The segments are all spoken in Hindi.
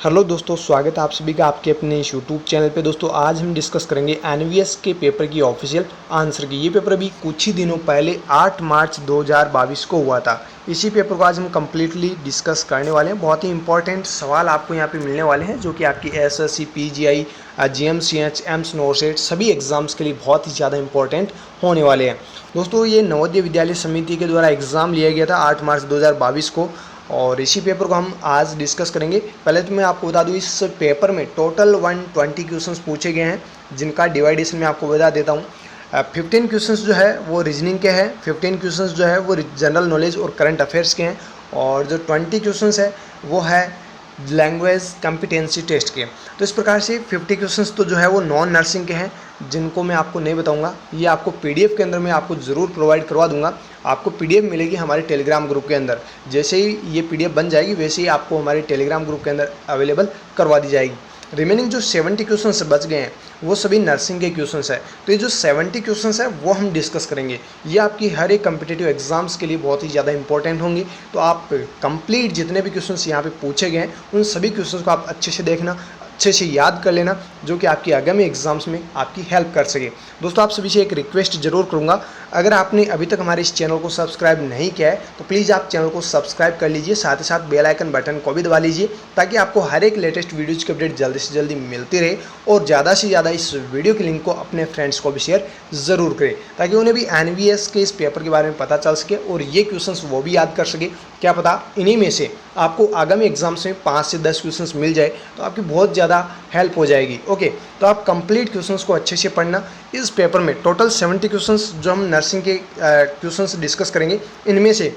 हेलो दोस्तों, स्वागत है आप सभी का आपके अपने इस यूट्यूब चैनल पे। दोस्तों आज हम डिस्कस करेंगे एनवीएस के पेपर की ऑफिशियल आंसर की। ये पेपर अभी कुछ ही दिनों पहले 8 मार्च 2022 को हुआ था। इसी पेपर को आज हम कम्प्लीटली डिस्कस करने वाले हैं। बहुत ही इंपॉर्टेंट सवाल आपको यहाँ पे मिलने वाले हैं जो कि आपकी एसएससी, पीजीआई, जीएमसीएच, एम्स, नोसेट सभी एग्जाम्स के लिए बहुत ही ज़्यादा इंपॉर्टेंट होने वाले हैं। दोस्तों ये नवोदय विद्यालय समिति के द्वारा एग्ज़ाम लिया गया था 8 मार्च 2022 को और इसी पेपर को हम आज डिस्कस करेंगे। पहले तो मैं आपको बता दूं इस पेपर में टोटल 120 क्वेश्चंस पूछे गए हैं, जिनका डिवाइडेशन मैं आपको बता देता हूं। 15 क्वेश्चंस जो है वो रीजनिंग के हैं, 15 क्वेश्चंस जो है वो जनरल नॉलेज और करंट अफेयर्स के हैं, और जो 20 क्वेश्चंस है वो है लैंग्वेज कॉम्पिटेंसी टेस्ट के। तो इस प्रकार से 50 क्वेश्चंस तो जो है वो नॉन नर्सिंग के हैं, जिनको मैं आपको नहीं बताऊंगा। ये आपको पीडीएफ के अंदर मैं आपको ज़रूर प्रोवाइड करवा दूंगा। आपको पीडीएफ मिलेगी हमारे टेलीग्राम ग्रुप के अंदर। जैसे ही ये पीडीएफ बन जाएगी वैसे ही आपको हमारे टेलीग्राम ग्रुप के अंदर अवेलेबल करवा दी जाएगी। रिमेनिंग जो 70 क्वेश्चंस बच गए हैं वो सभी नर्सिंग के क्वेश्चंस है। तो ये जो 70 क्वेश्चंस है वो हम डिस्कस करेंगे। ये आपकी हर एक कम्पिटिटिव एग्जाम्स के लिए बहुत ही ज़्यादा इंपॉर्टेंट होंगे। तो आप कंप्लीट जितने भी क्वेश्चंस यहाँ पे पूछे गए हैं उन सभी क्वेश्चंस को आप अच्छे से देखना, अच्छे से याद कर लेना, जो कि आपकी आगामी एग्जाम्स में आपकी हेल्प कर सके। दोस्तों आप सभी से एक रिक्वेस्ट जरूर करूंगा, अगर आपने अभी तक हमारे इस चैनल को सब्सक्राइब नहीं किया है तो प्लीज़ आप चैनल को सब्सक्राइब कर लीजिए, साथ ही साथ बेल आइकन बटन को भी दबा लीजिए, ताकि आपको हर एक लेटेस्ट वीडियोज़ की अपडेट जल्दी से जल्दी मिलती रहे। और ज़्यादा से ज़्यादा इस वीडियो के लिंक को अपने फ्रेंड्स को भी शेयर ज़रूर करें, ताकि उन्हें भी एनवीएस के इस पेपर के बारे में पता चल सके और ये क्वेश्चंस वो भी याद कर सके। क्या पता इन्हीं में से आपको आगामी एग्जाम्स में 5 से 10 क्वेश्चंस मिल जाए तो आपकी बहुत ज़्यादा हेल्प हो जाएगी। ओके, तो आप कंप्लीट क्वेश्चंस को अच्छे से पढ़ना। इस पेपर में टोटल 70 क्वेश्चंस जो हम नर्सिंग के क्वेश्चंस डिस्कस करेंगे, इनमें से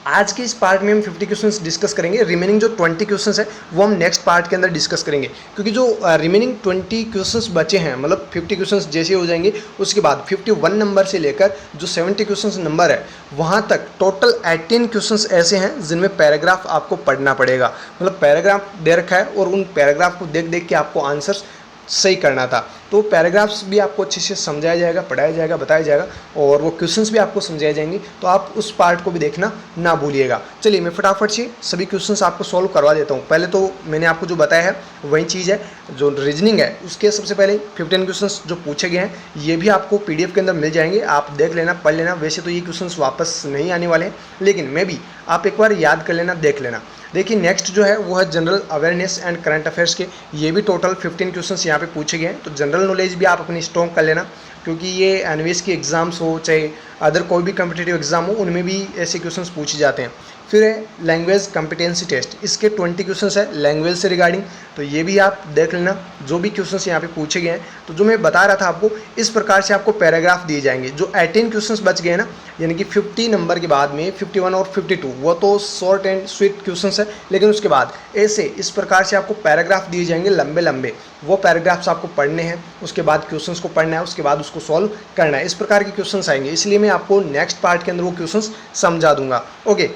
आज के इस पार्ट में हम 50 क्वेश्चंस डिस्कस करेंगे। रिमेनिंग जो 20 क्वेश्चंस है वो हम नेक्स्ट पार्ट के अंदर डिस्कस करेंगे, क्योंकि जो रिमेनिंग 20 क्वेश्चंस बचे हैं, मतलब 50 क्वेश्चंस जैसे हो जाएंगे उसके बाद 51 नंबर से लेकर जो 70 क्वेश्चंस नंबर है वहाँ तक टोटल 18 क्वेश्चंस ऐसे हैं जिनमें पैराग्राफ आपको पढ़ना पड़ेगा। मतलब पैराग्राफ दे रखा है और उन पैराग्राफ को देख देख के आपको आंसर्स सही करना था। तो पैराग्राफ्स भी आपको अच्छे से समझाया जाएगा, पढ़ाया जाएगा, बताया जाएगा, और वो क्वेश्चंस भी आपको समझाए जाएंगे। तो आप उस पार्ट को भी देखना ना भूलिएगा। चलिए मैं फटाफट से सभी क्वेश्चंस आपको सॉल्व करवा देता हूँ। पहले तो मैंने आपको जो बताया है वही चीज़ है, जो रीजनिंग है उसके सबसे पहले 15 क्वेश्चंस जो पूछे गए हैं ये भी आपको पीडीएफ के अंदर मिल जाएंगे। आप देख लेना, पढ़ लेना। वैसे तो ये क्वेश्चंस वापस नहीं आने वाले हैं, लेकिन मैं भी आप एक बार याद कर लेना, देख लेना। देखिए नेक्स्ट जो है वो है general awareness and current affairs के। ये भी टोटल 15 क्वेश्चंस यहाँ पे पूछे गए हैं। तो जनरल नॉलेज भी आप अपनी स्ट्रॉन्ग कर लेना, क्योंकि ये एनवीएस की एग्ज़ाम्स हो चाहे अदर कोई भी कम्पिटिटिव एग्जाम हो, उनमें भी ऐसे क्वेश्चंस पूछे जाते हैं। फिर है लैंग्वेज कॉम्पिटेंसी टेस्ट, इसके 20 क्वेश्चंस है लैंग्वेज से रिगार्डिंग। तो ये भी आप देख लेना, जो भी क्वेश्चंस यहाँ पे पूछे गए हैं। तो जो मैं बता रहा था आपको, इस प्रकार से आपको पैराग्राफ दिए जाएंगे। जो 18 क्वेश्चंस बच गए ना, यानी कि 50 नंबर के बाद में 51 और 52 वो तो शॉर्ट एंड स्वीट क्वेश्चंस है, लेकिन उसके बाद ऐसे इस प्रकार से आपको पैराग्राफ दिए जाएंगे लंबे लंबे। वो पैराग्राफ्स आपको पढ़ने हैं, उसके बाद क्वेश्चंस को पढ़ना है, उसके बाद उसको सॉल्व करना है। इस प्रकार के क्वेश्चंस आएंगे, इसलिए मैं आपको नेक्स्ट पार्ट के अंदर वो क्वेश्चंस समझा दूंगा। ओके,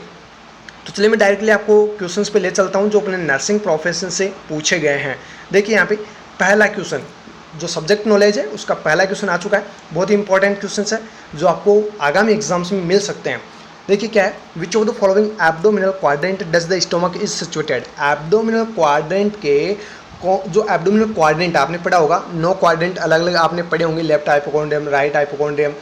तो चलिए मैं डायरेक्टली आपको क्वेश्चंस पे ले चलता हूं जो अपने नर्सिंग प्रोफेशन से पूछे गए हैं। देखिए यहाँ पे पहला क्वेश्चन जो सब्जेक्ट नॉलेज है उसका पहला क्वेश्चन आ चुका है। बहुत ही इंपॉर्टेंट क्वेश्चन है जो आपको आगामी एग्जाम्स में मिल सकते हैं। देखिए क्या है, विच of the following abdominal quadrant does the stomach is situated. Abdominal quadrant के जो एब्डोमिनल क्वाड्रेंट आपने पढ़ा होगा, 9 क्वाड्रेंट अलग अलग आपने पढ़े होंगे। Left hypochondrium, right hypochondrium,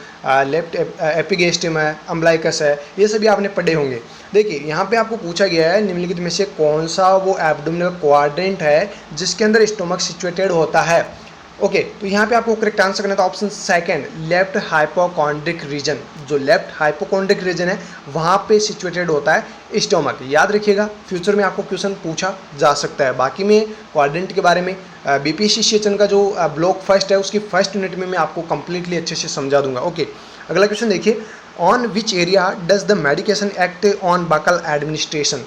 left epigastrium है, अम्बलाइकस है, ये सभी आपने पढ़े होंगे। देखिए यहाँ पे आपको पूछा गया है निम्नलिखित में से कौन सा वो एब्डोमिनल क्वाड्रेंट है जिसके अंदर स्टोमक सिचुएटेड होता है। ओके, तो यहाँ पे आपको करेक्ट आंसर करना था option second, left hypochondriac region. जो लेफ्ट हाइपोकॉन्ड्रिक रीजन है वहाँ पे सिचुएटेड होता है स्टोमक। याद रखिएगा, फ्यूचर में आपको क्वेश्चन पूछा जा सकता है। बाकी में क्वाड्रेंट के बारे में बीपीएससी सेशन का जो ब्लॉक फर्स्ट है उसकी फर्स्ट यूनिट में मैं आपको कंप्लीटली अच्छे से समझा दूंगा। ओके, अगला क्वेश्चन देखिए, on which area does the medication act on buccal administration.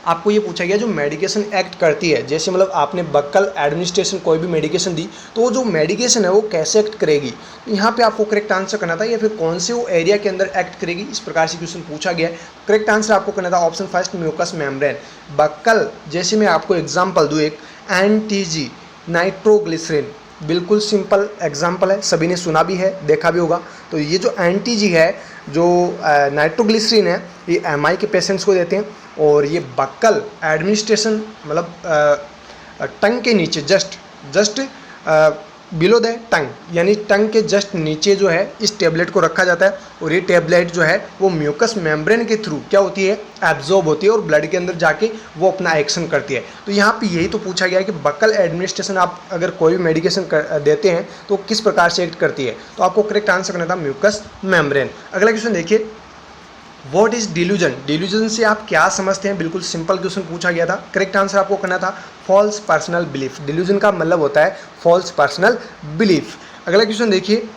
आपको ये पूछा गया जो मेडिकेशन एक्ट करती है, जैसे मतलब आपने बक्कल एडमिनिस्ट्रेशन कोई भी मेडिकेशन दी तो वो जो मेडिकेशन है वो कैसे एक्ट करेगी। यहाँ पे आपको करेक्ट आंसर करना था, या फिर कौन से वो एरिया के अंदर एक्ट करेगी, इस प्रकार से क्वेश्चन पूछा गया है। करेक्ट आंसर आपको करना था option first, mucous membrane. Buccal, जैसे मैं आपको एग्जाम्पल दूँ, एक एनटीजी नाइट्रोग्लिसरीन, बिल्कुल सिंपल एग्जाम्पल है, सभी ने सुना भी है, देखा भी होगा। तो ये जो एनटीजी है, जो नाइट्रोग्लिसरीन है, ये एमआई के पेशेंट्स को देते हैं। और ये बक्कल एडमिनिस्ट्रेशन मतलब टंग के नीचे जस्ट बिलो द टंग यानी टंग के जस्ट नीचे जो है इस टेबलेट को रखा जाता है और ये टेबलेट जो है वो म्यूकस मेम्ब्रेन के थ्रू क्या होती है, एब्जॉर्ब होती है और ब्लड के अंदर जाके वो अपना एक्शन करती है। तो यहाँ पे यही तो पूछा गया है कि बक्कल एडमिनिस्ट्रेशन आप अगर कोई भी मेडिकेशन देते हैं तो किस प्रकार से एक्ट करती है, तो आपको करेक्ट आंसर करना था म्यूकस मेम्ब्रेन। अगला क्वेश्चन देखिए, व्हाट इज डिल्यूजन, डिल्यूजन से आप क्या समझते हैं, बिल्कुल सिंपल क्वेश्चन पूछा गया था। करेक्ट आंसर आपको करना था फॉल्स पर्सनल बिलीफ। डिल्यूजन का मतलब होता है फॉल्स पर्सनल बिलीफ। अगला क्वेश्चन देखिए,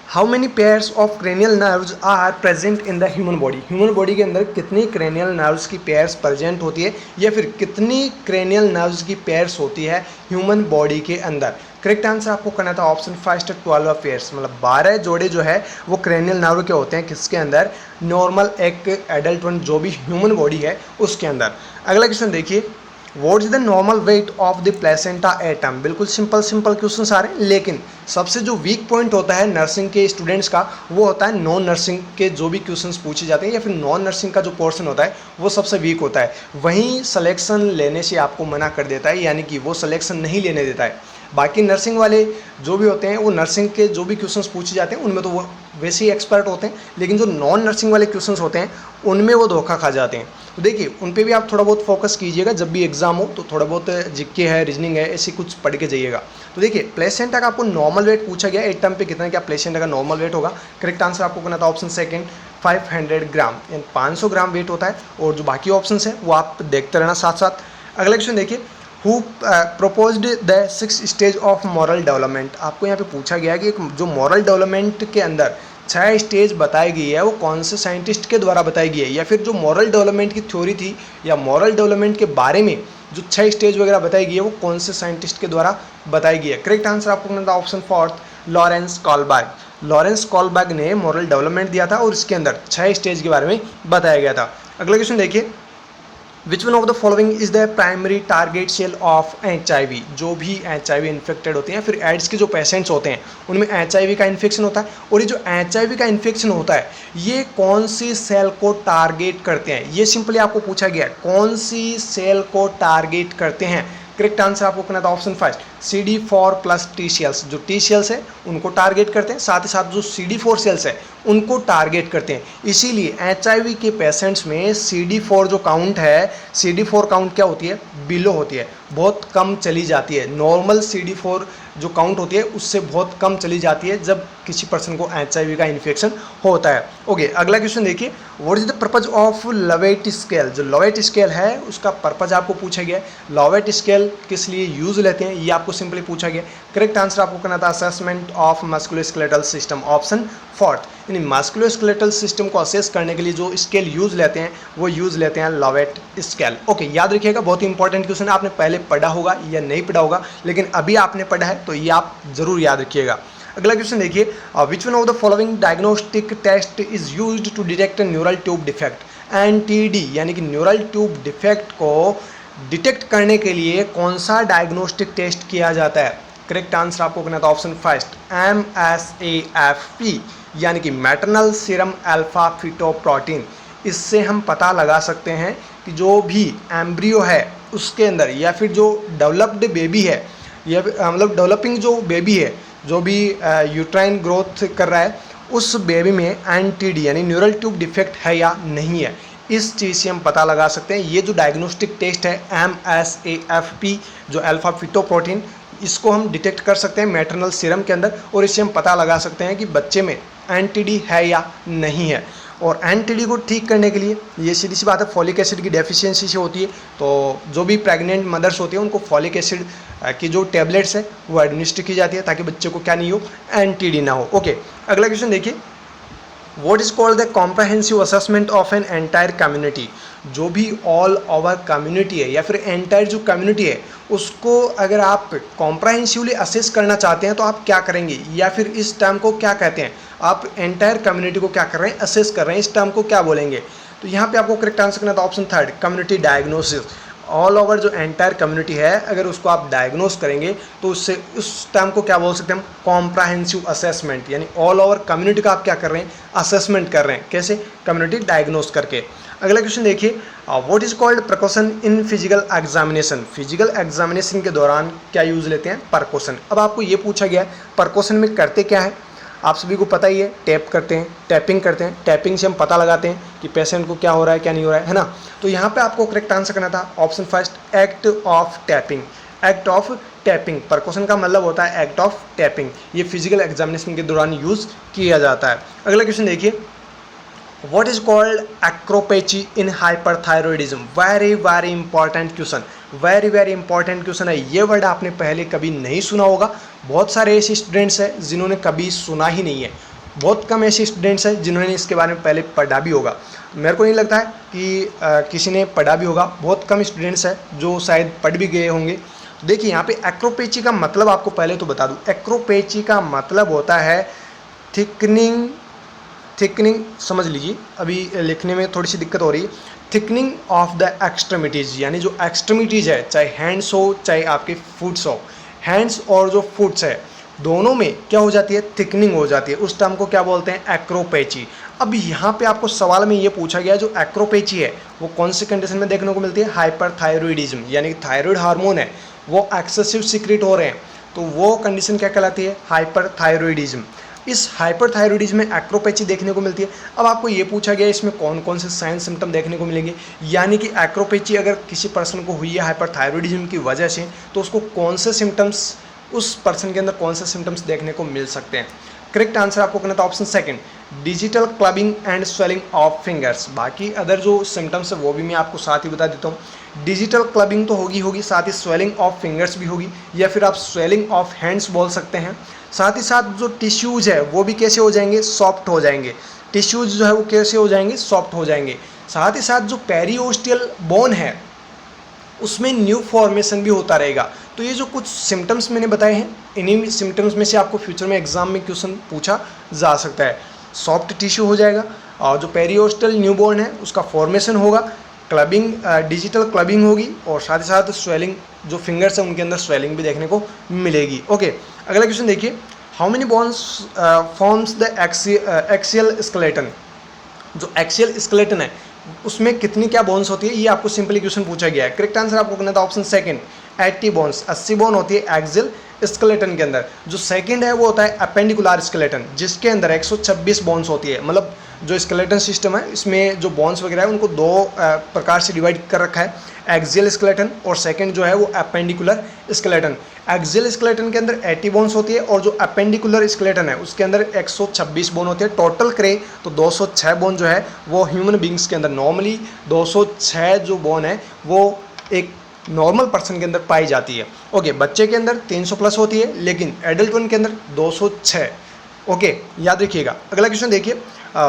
how many pairs of cranial nerves are present in the human body, human body के अंदर कितनी क्रेनियल नर्व्स की पेयर्स प्रेजेंट होती है या फिर कितनी क्रेनियल नर्व्स की पेयर्स होती है ह्यूमन बॉडी के अंदर। करेक्ट आंसर आपको करना था ऑप्शन फर्स्ट 12 पेयर्स, मतलब 12 जोड़े जो है वो क्रेनियल नर्व के होते हैं किसके अंदर, नॉर्मल एक एडल्ट वन जो भी ह्यूमन बॉडी है उसके अंदर। अगला क्वेश्चन देखिए, what is the normal weight of the placenta atom. बिल्कुल सिंपल क्वेश्चन सारे, लेकिन सबसे जो वीक पॉइंट होता है नर्सिंग के स्टूडेंट्स का वो होता है नॉन नर्सिंग के जो भी क्वेश्चंस पूछे जाते हैं या फिर नॉन नर्सिंग का जो पोर्शन होता है वो सबसे वीक होता है, वहीं सिलेक्शन लेने से आपको मना कर देता है, यानी कि वो सिलेक्शन नहीं लेने देता है। बाकी नर्सिंग वाले जो भी होते हैं वो नर्सिंग के जो भी क्वेश्चंस पूछे जाते हैं उनमें तो वो वैसे ही एक्सपर्ट होते हैं, लेकिन जो नॉन नर्सिंग वाले क्वेश्चंस होते हैं उनमें वो धोखा खा जाते हैं। तो देखिए उन पे भी आप थोड़ा बहुत फोकस कीजिएगा, जब भी एग्जाम हो तो थोड़ा बहुत जीके है, रीजनिंग है, ऐसे कुछ पढ़ के जाइएगा। तो देखिए प्लेसेंटा का आपको नॉर्मल वेट पूछा गया, एटम पे कितना क्या प्लेसेंटा का नॉर्मल वेट होगा। करेक्ट आंसर आपको करना था ऑप्शन सेकंड 500 ग्राम, यानी 500 ग्राम वेट होता है। और जो बाकी ऑप्शन है वो आप देखते रहना साथ साथ। अगला क्वेश्चन देखिए, who proposed the 6 stage of moral development. आपको यहाँ पे पूछा गया है कि जो मॉरल डेवलपमेंट के अंदर 6 स्टेज बताई गई है वो कौन से साइंटिस्ट के द्वारा बताई गई है, या फिर जो मॉरल डेवलपमेंट की थ्योरी थी या मॉरल डेवलपमेंट के बारे में जो 6 स्टेज वगैरह बताई गई है वो कौन से साइंटिस्ट के द्वारा बताई गई है। करेक्ट आंसर आपको करना था option fourth Lawrence Kohlberg. Lawrence Kohlberg ने मॉरल डेवलपमेंट दिया था और इसके अंदर 6 स्टेज के बारे में बताया गया था। अगला क्वेश्चन देखिए, which one of the following is the primary target cell of HIV। जो भी HIV इन्फेक्टेड होते हैं, फिर एड्स के जो पेशेंट्स होते हैं उनमें HIV का इन्फेक्शन होता है, और ये जो HIV का इन्फेक्शन होता है ये कौन सी सेल को टारगेट करते हैं, ये सिंपली आपको पूछा गया है कौन सी सेल को टारगेट करते हैं। करेक्ट आंसर आपको करना था option first CD4 plus T cells. जो T सेल्स है उनको टारगेट करते हैं, साथ ही साथ जो CD4 सेल्स है उनको टारगेट करते हैं। इसीलिए HIV के पेशेंट्स में CD4 जो काउंट है, CD4 काउंट क्या होती है, बिलो होती है, बहुत कम चली जाती है। नॉर्मल CD4 जो काउंट होती है उससे बहुत कम चली जाती है जब किसी पर्सन को HIV का इन्फेक्शन होता है। ओके, अगला क्वेश्चन देखिए, what is the purpose of Lovett scale. जो लवेट स्केल है उसका पर्पज आपको पूछा गया है। लवेट स्केल किस लिए यूज लेते हैं ये आपको सिंपली पूछा गया। करेक्ट आंसर आपको करना था assessment of musculoskeletal system, option fourth. यानी मस्कुलोस्केलेटल सिस्टम को असेस करने के लिए जो स्केल यूज लेते हैं वो यूज लेते हैं लवेट स्केल। ओके, याद रखिएगा, बहुत ही इंपॉर्टेंट क्वेश्चन है, आपने पहले पढ़ा होगा या नहीं पढ़ा होगा, लेकिन अभी आपने पढ़ा है तो ये आप जरूर याद रखिएगा। अगला क्वेश्चन देखिए, which one of the following diagnostic test is used to detect neural tube defect. NTD यानी कि न्यूरल ट्यूब डिफेक्ट को डिटेक्ट करने के लिए कौन सा डायग्नोस्टिक टेस्ट किया जाता है। करेक्ट आंसर आपको करना था ऑप्शन फर्स्ट MSAFP यानी कि मैटरनल सीरम अल्फा फिटोप्रोटीन। इससे हम पता लगा सकते हैं कि जो भी एम्ब्रियो है उसके अंदर या फिर जो डेवलप्ड बेबी है या मतलब डेवलपिंग जो बेबी है, जो भी यूट्राइन ग्रोथ कर रहा है, उस बेबी में NTD यानी न्यूरल ट्यूब डिफेक्ट है या नहीं है। इस चीज़ से हम पता लगा सकते हैं। ये जो डायग्नोस्टिक टेस्ट है MSAFP जो अल्फा फिटोप्रोटीन, इसको हम डिटेक्ट कर सकते हैं मैटरनल सीरम के अंदर, और इससे हम पता लगा सकते हैं कि बच्चे में NTD है या नहीं है। और NTD को ठीक करने के लिए ये सीधी सी बात है, फॉलिक एसिड की डेफिशिएंसी से होती है। तो जो भी प्रेग्नेंट मदर्स होती हैं उनको फॉलिक एसिड की जो टैबलेट्स है वो एडमिनिस्टर की जाती है ताकि बच्चे को क्या नहीं हो, NTD ना हो। ओके, अगला क्वेश्चन देखिए, what is called the comprehensive assessment of an entire community. जो भी ऑल ओवर कम्युनिटी है या फिर एंटायर जो कम्युनिटी है उसको अगर आप कॉम्प्रहेंसिवली असेस करना चाहते हैं तो आप क्या करेंगे, या फिर इस टर्म को क्या कहते हैं, आप एंटायर कम्युनिटी को क्या कर रहे हैं, असेस कर रहे हैं, इस टर्म को क्या बोलेंगे। तो यहाँ पे आपको करेक्ट आंसर करना था option third community diagnosis. All over जो एंटायर कम्युनिटी है, अगर उसको आप डायग्नोस करेंगे तो उससे उस टर्म को क्या बोल सकते हैं हम, कॉम्प्राहेंसिव असेसमेंट, यानी ऑल ओवर कम्युनिटी का आप क्या कर रहे हैं, असेसमेंट कर रहे हैं। कैसे? कम्युनिटी डायग्नोस करके। अगला क्वेश्चन देखिए, what is called percussion in physical examination. Physical examination के दौरान क्या यूज लेते हैं, परकोशन। अब आपको ये पूछा गया है परकोशन में करते क्या है, आप सभी को पता ही है, टैप करते हैं, टैपिंग करते हैं, टैपिंग से हम पता लगाते हैं कि पेशेंट को क्या हो रहा है क्या नहीं हो रहा है ना। तो यहाँ पे आपको करेक्ट आंसर करना था option first, act of tapping. Act of tapping, percussion का मतलब होता है एक्ट ऑफ टैपिंग। ये फिजिकल एग्जामिनेशन के दौरान यूज किया जाता है। अगला क्वेश्चन देखिए, What is called acropathy in hyperthyroidism? Very important question, very important question है। ये वर्ड आपने पहले कभी नहीं सुना होगा। बहुत सारे ऐसे स्टूडेंट्स हैं जिन्होंने कभी सुना ही नहीं है, बहुत कम ऐसे स्टूडेंट्स हैं जिन्होंने इसके बारे में पहले पढ़ा भी होगा। मेरे को नहीं लगता है कि किसी ने पढ़ा भी होगा, बहुत कम स्टूडेंट्स हैं जो शायद पढ़ भी गए होंगे। देखिए यहाँ पे एक्रोपेची का मतलब आपको पहले तो बता दूँ। एक्रोपेची का मतलब होता है थिकनिंग समझ लीजिए, अभी लिखने में थोड़ी सी दिक्कत हो रही है। थिकनिंग ऑफ द एक्सट्रीमिटीज़, यानी जो एक्सट्रीमिटीज़ है, चाहे हैंड्स हो चाहे आपके फुट्स हो, हैंड्स और जो फुट्स है दोनों में क्या हो जाती है, थिकनिंग हो जाती है। उस टर्म को क्या बोलते हैं, एक्रोपेची। अब यहाँ पे आपको सवाल में ये पूछा गया जो एक्रोपेची है वो कौन सी कंडीशन में देखने को मिलती है, हाइपरथायरॉयडिज्म, यानी कि थायराइड हार्मोन है वो एक्सेसिव सीक्रेट हो रहे हैं, तो वो कंडीशन क्या कहलाती है, हाइपरथायरॉयडिज्म। इस हाइपरथायरॉयडिज्म में एक्रोपेची देखने को मिलती है। अब आपको ये पूछा गया इसमें कौन कौन से साइन सिम्टम देखने को मिलेंगे, यानी कि एक्रोपेची अगर किसी पर्सन को हुई है हाइपरथायरॉयडिज्म की वजह से तो उसको कौन से सिम्टम्स, उस पर्सन के अंदर कौन से सिम्टम्स देखने को मिल सकते हैं। करेक्ट आंसर आपको करना था option second, digital clubbing and swelling of fingers. बाकी अदर जो सिम्टम्स है वो भी मैं आपको साथ ही बता देता हूँ। डिजिटल क्लबिंग तो होगी, साथ ही स्वेलिंग ऑफ फिंगर्स भी होगी, या फिर आप स्वेलिंग ऑफ हैंड्स बोल सकते हैं। साथ ही साथ जो टिश्यूज़ है वो भी कैसे हो जाएंगे, सॉफ्ट हो जाएंगे। टिश्यूज़ जो है वो कैसे हो जाएंगे, सॉफ्ट हो जाएंगे। साथ ही साथ जो पेरिओस्टियल बोन है उसमें न्यू फॉर्मेशन भी होता रहेगा। तो ये जो कुछ सिम्टम्स मैंने बताए हैं, इन्हीं सिम्टम्स में से आपको फ्यूचर में एग्जाम में क्वेश्चन पूछा जा सकता है। सॉफ्ट टिश्यू हो जाएगा, और जो पेरिओस्टल न्यूबॉर्न है उसका फॉर्मेशन होगा, क्लबिंग, डिजिटल क्लबिंग होगी, और साथ ही साथ स्वेलिंग, जो फिंगर्स हैं उनके अंदर स्वेलिंग भी देखने को मिलेगी। ओके, अगला क्वेश्चन देखिए, how many bones forms the axial skeleton. जो एक्सियल स्केलेटन है उसमें कितनी क्या बोन्स होती है, ये आपको सिंपली क्वेश्चन पूछा गया है। करेक्ट आंसर आपको करना था ऑप्शन सेकंड, 80 बोन्स, 80 बोन होती है एक्सियल स्केलेटन के अंदर। जो सेकंड है वो होता है अपेंडिकुलर स्केलेटन, जिसके अंदर 126 बोन्स होती है। मतलब जो स्केलेटन सिस्टम है इसमें जो बोन्स वगैरह है उनको दो प्रकार से डिवाइड कर रखा है, एक्सियल स्केलेटन और सेकंड जो है वो अपेंडिकुलर स्केलेटन। एक्सियल स्केलेटन के अंदर 80 बोन्स होती है और जो अपेंडिकुलर स्केलेटन है उसके अंदर 126 बोन होती है। टोटल करें तो 206 बोन जो है वो ह्यूमन बींग्स के अंदर, नॉर्मली 206 जो बोन है वो एक नॉर्मल पर्सन के अंदर पाई जाती है। ओके, बच्चे के अंदर 300 प्लस होती है, लेकिन एडल्ट वन के अंदर 206। ओके, याद रखिएगा। अगला क्वेश्चन देखिए,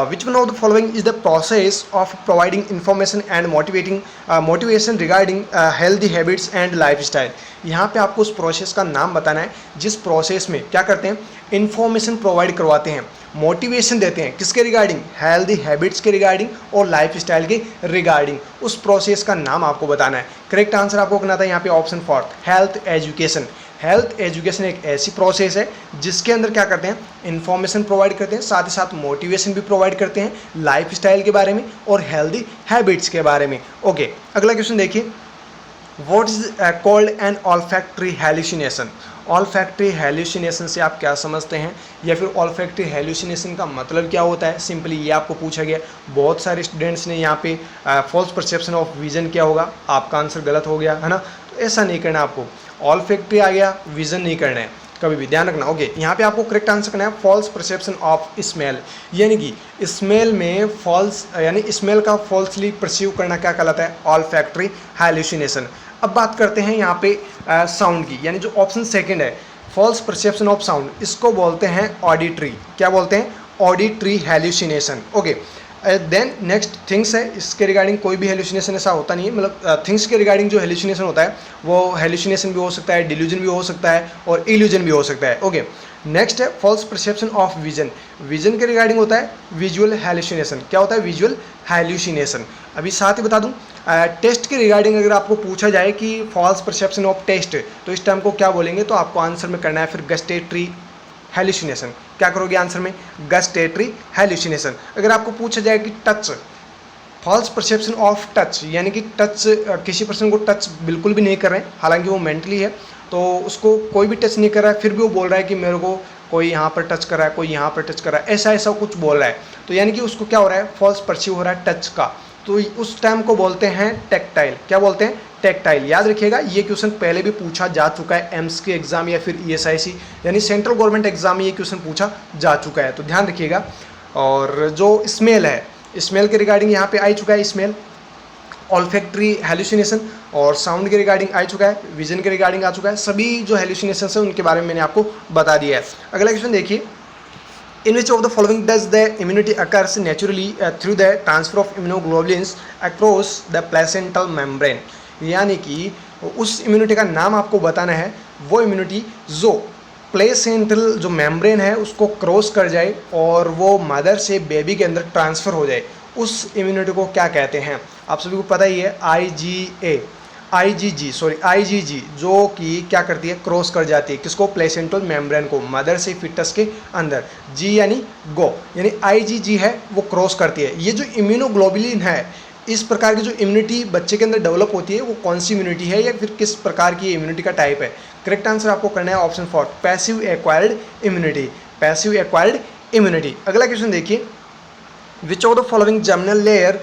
which one of the following is the process of providing information and motivation regarding healthy habits and lifestyle। यहाँ पे आपको उस प्रोसेस का नाम बताना है जिस प्रोसेस में क्या करते हैं, इन्फॉर्मेशन प्रोवाइड करवाते हैं, मोटिवेशन देते हैं, किसके रिगार्डिंग, हेल्दी हैबिट्स के रिगार्डिंग और लाइफ स्टाइल के रिगार्डिंग। उस प्रोसेस का नाम आपको बताना है। करेक्ट आंसर आपको करना था यहाँ पे option fourth, health education. Health education एक ऐसी प्रोसेस है जिसके अंदर क्या करते हैं, इन्फॉर्मेशन प्रोवाइड करते हैं, साथ ही साथ मोटिवेशन भी प्रोवाइड करते हैं लाइफ स्टाइल के बारे में और हेल्दी हैबिट्स के बारे में। ओके, अगला क्वेश्चन देखिए, what is called an olfactory hallucination. Olfactory hallucination से आप क्या समझते हैं, या फिर ऑल्फैक्टरी हैल्यूसिनेशन का मतलब क्या होता है। सिंपली ये आपको पूछा गया। बहुत सारे स्टूडेंट्स ने यहाँ पे फॉल्स परसेप्शन ऑफ विजन किया होगा, आपका आंसर गलत हो गया है ना। तो ऐसा नहीं करना आपको, ऑल्फैक्टरी आ गया, विजन नहीं करना है कभी भी, ध्यान रखना। ओके, यहाँ पे आपको करेक्ट आंसर करना है फॉल्स परसेप्शन ऑफ स्मेल, यानी कि स्मेल में फॉल्स, यानी स्मेल का फॉल्सली परसीव करना क्या कहलाता है, ऑल्फैक्टरी हैल्यूसिनेशन। अब बात करते हैं यहाँ पे साउंड की, यानी जो ऑप्शन सेकंड है फॉल्स परसेप्शन ऑफ साउंड, इसको बोलते हैं ऑडिटरी। क्या बोलते हैं, auditory hallucination. Okay, then next things है, इसके रिगार्डिंग कोई भी हेल्यूसिनेशन ऐसा होता नहीं है। मतलब थिंग्स के रिगार्डिंग जो हेल्यूसिनेशन होता है वो हेल्यूसिनेशन भी हो सकता है, डिल्यूजन भी हो सकता है और इल्यूजन भी हो सकता है। ओके, नेक्स्ट है false perception of vision. Vision के रिगार्डिंग होता है विजुअल हैल्यूसिनेशन। क्या होता है? Visual hallucination. अभी साथ ही बता दूं, टेस्ट के रिगार्डिंग अगर आपको पूछा जाए कि फॉल्स परसेप्शन ऑफ टेस्ट, तो इस टाइम को क्या बोलेंगे, तो आपको आंसर में करना है फिर गस्टेटरी हैल्यूसिनेशन। क्या करोगे आंसर में? Gustatory hallucination. अगर आपको पूछा जाए कि touch, false perception of touch, यानी कि टच, किसी पर्सन को टच बिल्कुल भी नहीं कर रहे हैं, हालांकि वो मेंटली है, तो उसको कोई भी टच नहीं कर रहा है, फिर भी वो बोल रहा है कि मेरे को कोई यहाँ पर टच कर रहा है, कोई यहाँ पर टच कर रहा है, ऐसा ऐसा कुछ बोल रहा है, तो यानी कि उसको क्या हो रहा है? फॉल्स परसीव हो रहा है टच का। तो उस टाइम को बोलते हैं टेक्टाइल। क्या बोलते हैं? टेक्टाइल। याद रखिएगा, ये क्वेश्चन पहले भी पूछा जा चुका है एम्स के एग्जाम या फिर ESIC यानी सेंट्रल गवर्नमेंट एग्जाम में ये क्वेश्चन पूछा जा चुका है, तो ध्यान रखिएगा। और जो स्मेल है, स्मेल के रिगार्डिंग यहाँ पे आ चुका है स्मेल, ऑल्फैक्टरी हैल्यूसिनेशन, और साउंड के रिगार्डिंग आ चुका है, विजन के रिगार्डिंग आ चुका है। सभी जो हैल्यूसिनेशन है उनके बारे में मैंने आपको बता दिया है। अगला क्वेश्चन देखिए, in which of the following does the immunity occurs naturally through the transfer of immunoglobulins across the placental membrane. यानी कि उस इम्यूनिटी का नाम आपको बताना है, वो इम्यूनिटी जो प्लेसेंटल जो मेम्ब्रेन है उसको क्रॉस कर जाए और वो मदर से बेबी के अंदर ट्रांसफ़र हो जाए, उस इम्यूनिटी को क्या कहते हैं? आप सभी को पता ही है, IgG, जो कि क्या करती है? क्रॉस कर जाती है किसको? प्लेसेंटल मेम्ब्रेन को, मदर से फिटस के अंदर। जी यानी गो, यानी IgG है वो क्रॉस करती है। ये जो इम्यूनोग्लोबुलिन है, इस प्रकार की जो इम्यूनिटी बच्चे के अंदर डेवलप होती है, वो कौन सी इम्यूनिटी है या फिर किस प्रकार की इम्यूनिटी का टाइप है? करेक्ट आंसर आपको करना है option 4, passive acquired immunity. Passive acquired immunity. अगला क्वेश्चन देखिए, which of the following germinal layer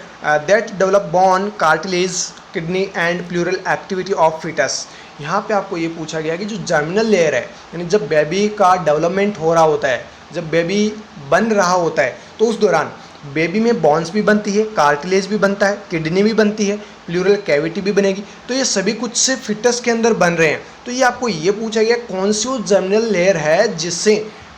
that develop bone, cartilage, kidney and pleural activity of foetus. यहाँ पे आपको ये पूछा गया कि जो जर्मिनल लेयर है, यानी जब बेबी का डेवलपमेंट हो रहा होता है, जब बेबी बन रहा होता है, तो उस दौरान बेबी में बॉन्स भी बनती है, कार्टिलेज भी बनता है, किडनी भी बनती है, प्लूरल कैविटी भी बनेगी, तो ये सभी कुछ से फिटस के अंदर बन रहे हैं। तो ये आपको ये पूछा गया कौन सी वो जर्मिनल लेयर है जिससे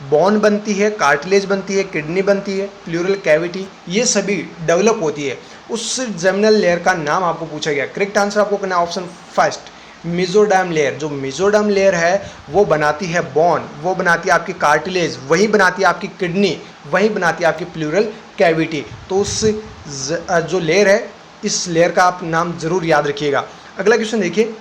बॉन बनती है, कार्टिलेज बनती है, किडनी बनती है, प्लूरल कैविटी ये सभी डेवलप होती है, उस जर्मिनल लेयर का नाम आपको पूछा गया। करेक्ट आंसर आपको करना है ऑप्शन फर्स्ट, मेसोडर्म लेयर। जो मेसोडर्म लेयर है वो बनाती है बॉन, वो बनाती है आपकी कार्टिलेज, वही बनाती है आपकी किडनी, वही बनाती है आपकी प्लूरल कैविटी। तो उस जो लेयर है, इस लेयर का आप नाम जरूर याद रखिएगा। अगला क्वेश्चन देखिए,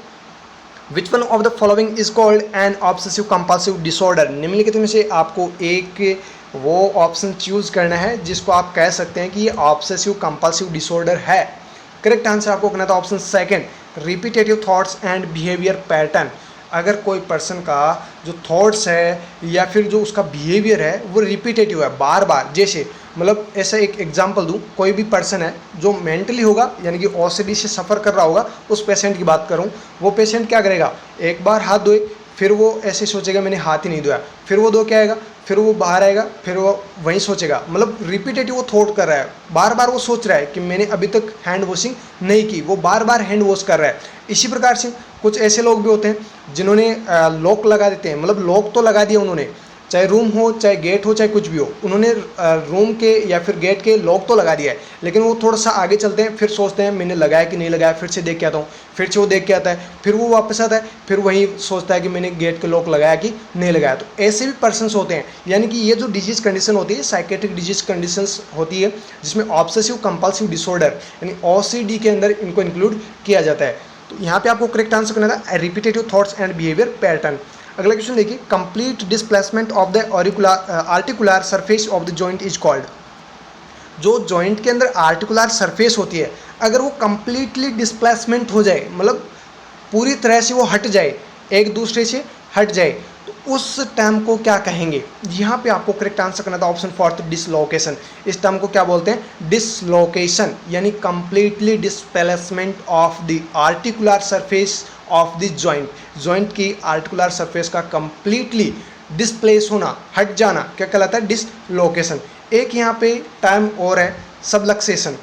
which one of the following is called N obsessive compulsive disorder. निम्नलिखित में से आपको एक वो ऑप्शन चूज करना है जिसको आप कह सकते हैं कि ये ऑब्सेसिव कंपल्सिव डिसऑर्डर है। करेक्ट आंसर आपको करना था option second, repetitive thoughts and behaviour pattern. अगर कोई पर्सन का जो थॉट्स है या फिर जो उसका बिहेवियर है वो रिपीटेटिव है, बार बार, जैसे मतलब ऐसा एक एग्जांपल दूं, कोई भी पर्सन है जो मेंटली होगा यानी कि OCD से सफ़र कर रहा होगा, उस पेशेंट की बात करूं, वो पेशेंट क्या करेगा? एक बार हाथ धोए, फिर वो ऐसे सोचेगा मैंने हाथ ही नहीं धोया, फिर वो धो के आएगा, फिर वो बाहर आएगा, फिर वो वहीं सोचेगा, मतलब रिपीटेटिव वो थॉट कर रहा है, बार बार वो सोच रहा है कि मैंने अभी तक हैंड वॉशिंग नहीं की, वो बार बार हैंड वॉश कर रहा है। इसी प्रकार से कुछ ऐसे लोग भी होते हैं जिन्होंने लॉक लगा देते हैं, मतलब लॉक तो लगा दिया उन्होंने, चाहे रूम हो, चाहे गेट हो, चाहे कुछ भी हो, उन्होंने रूम के या फिर गेट के लॉक तो लगा दिया है, लेकिन वो थोड़ा सा आगे चलते हैं, फिर सोचते हैं मैंने लगाया कि नहीं लगाया, फिर से देख के आता हूँ, फिर से वो देख के आता है, फिर वो वापस आता है, फिर वही सोचता है कि मैंने गेट के लॉक लगाया कि नहीं लगाया। तो ऐसे भी पर्सन्स होते हैं, यानी कि ये जो डिजीज कंडीशन होती है, साइकेट्रिक डिजीज कंडीशंस होती है, जिसमें ऑब्सेसिव कंपल्सिव डिसऑर्डर यानी OCD के अंदर इनको इंक्लूड किया जाता है। तो यहाँ पे आपको करेक्ट आंसर करना था repetitive thoughts and behaviour pattern. अगला क्वेश्चन देखिए, complete displacement of the articular surface of the joint is called. जो जॉइंट के अंदर आर्टिकुलर सरफेस होती है, अगर वो कंप्लीटली डिस्प्लेसमेंट हो जाए, मतलब पूरी तरह से वो हट जाए, एक दूसरे से हट जाए, तो उस टर्म को क्या कहेंगे? यहाँ पे आपको करेक्ट आंसर करना था ऑप्शन फोर्थ, डिसलोकेशन। इस टर्म को क्या बोलते हैं? डिसलोकेशन, यानी completely displacement of the articular surface of the joint. Joint की आर्टिकुलर सरफेस का कंप्लीटली डिस्प्लेस होना, हट जाना, क्या कहलाता है? डिसलोकेशन। एक यहाँ पे टर्म और है, सबलक्सेशन।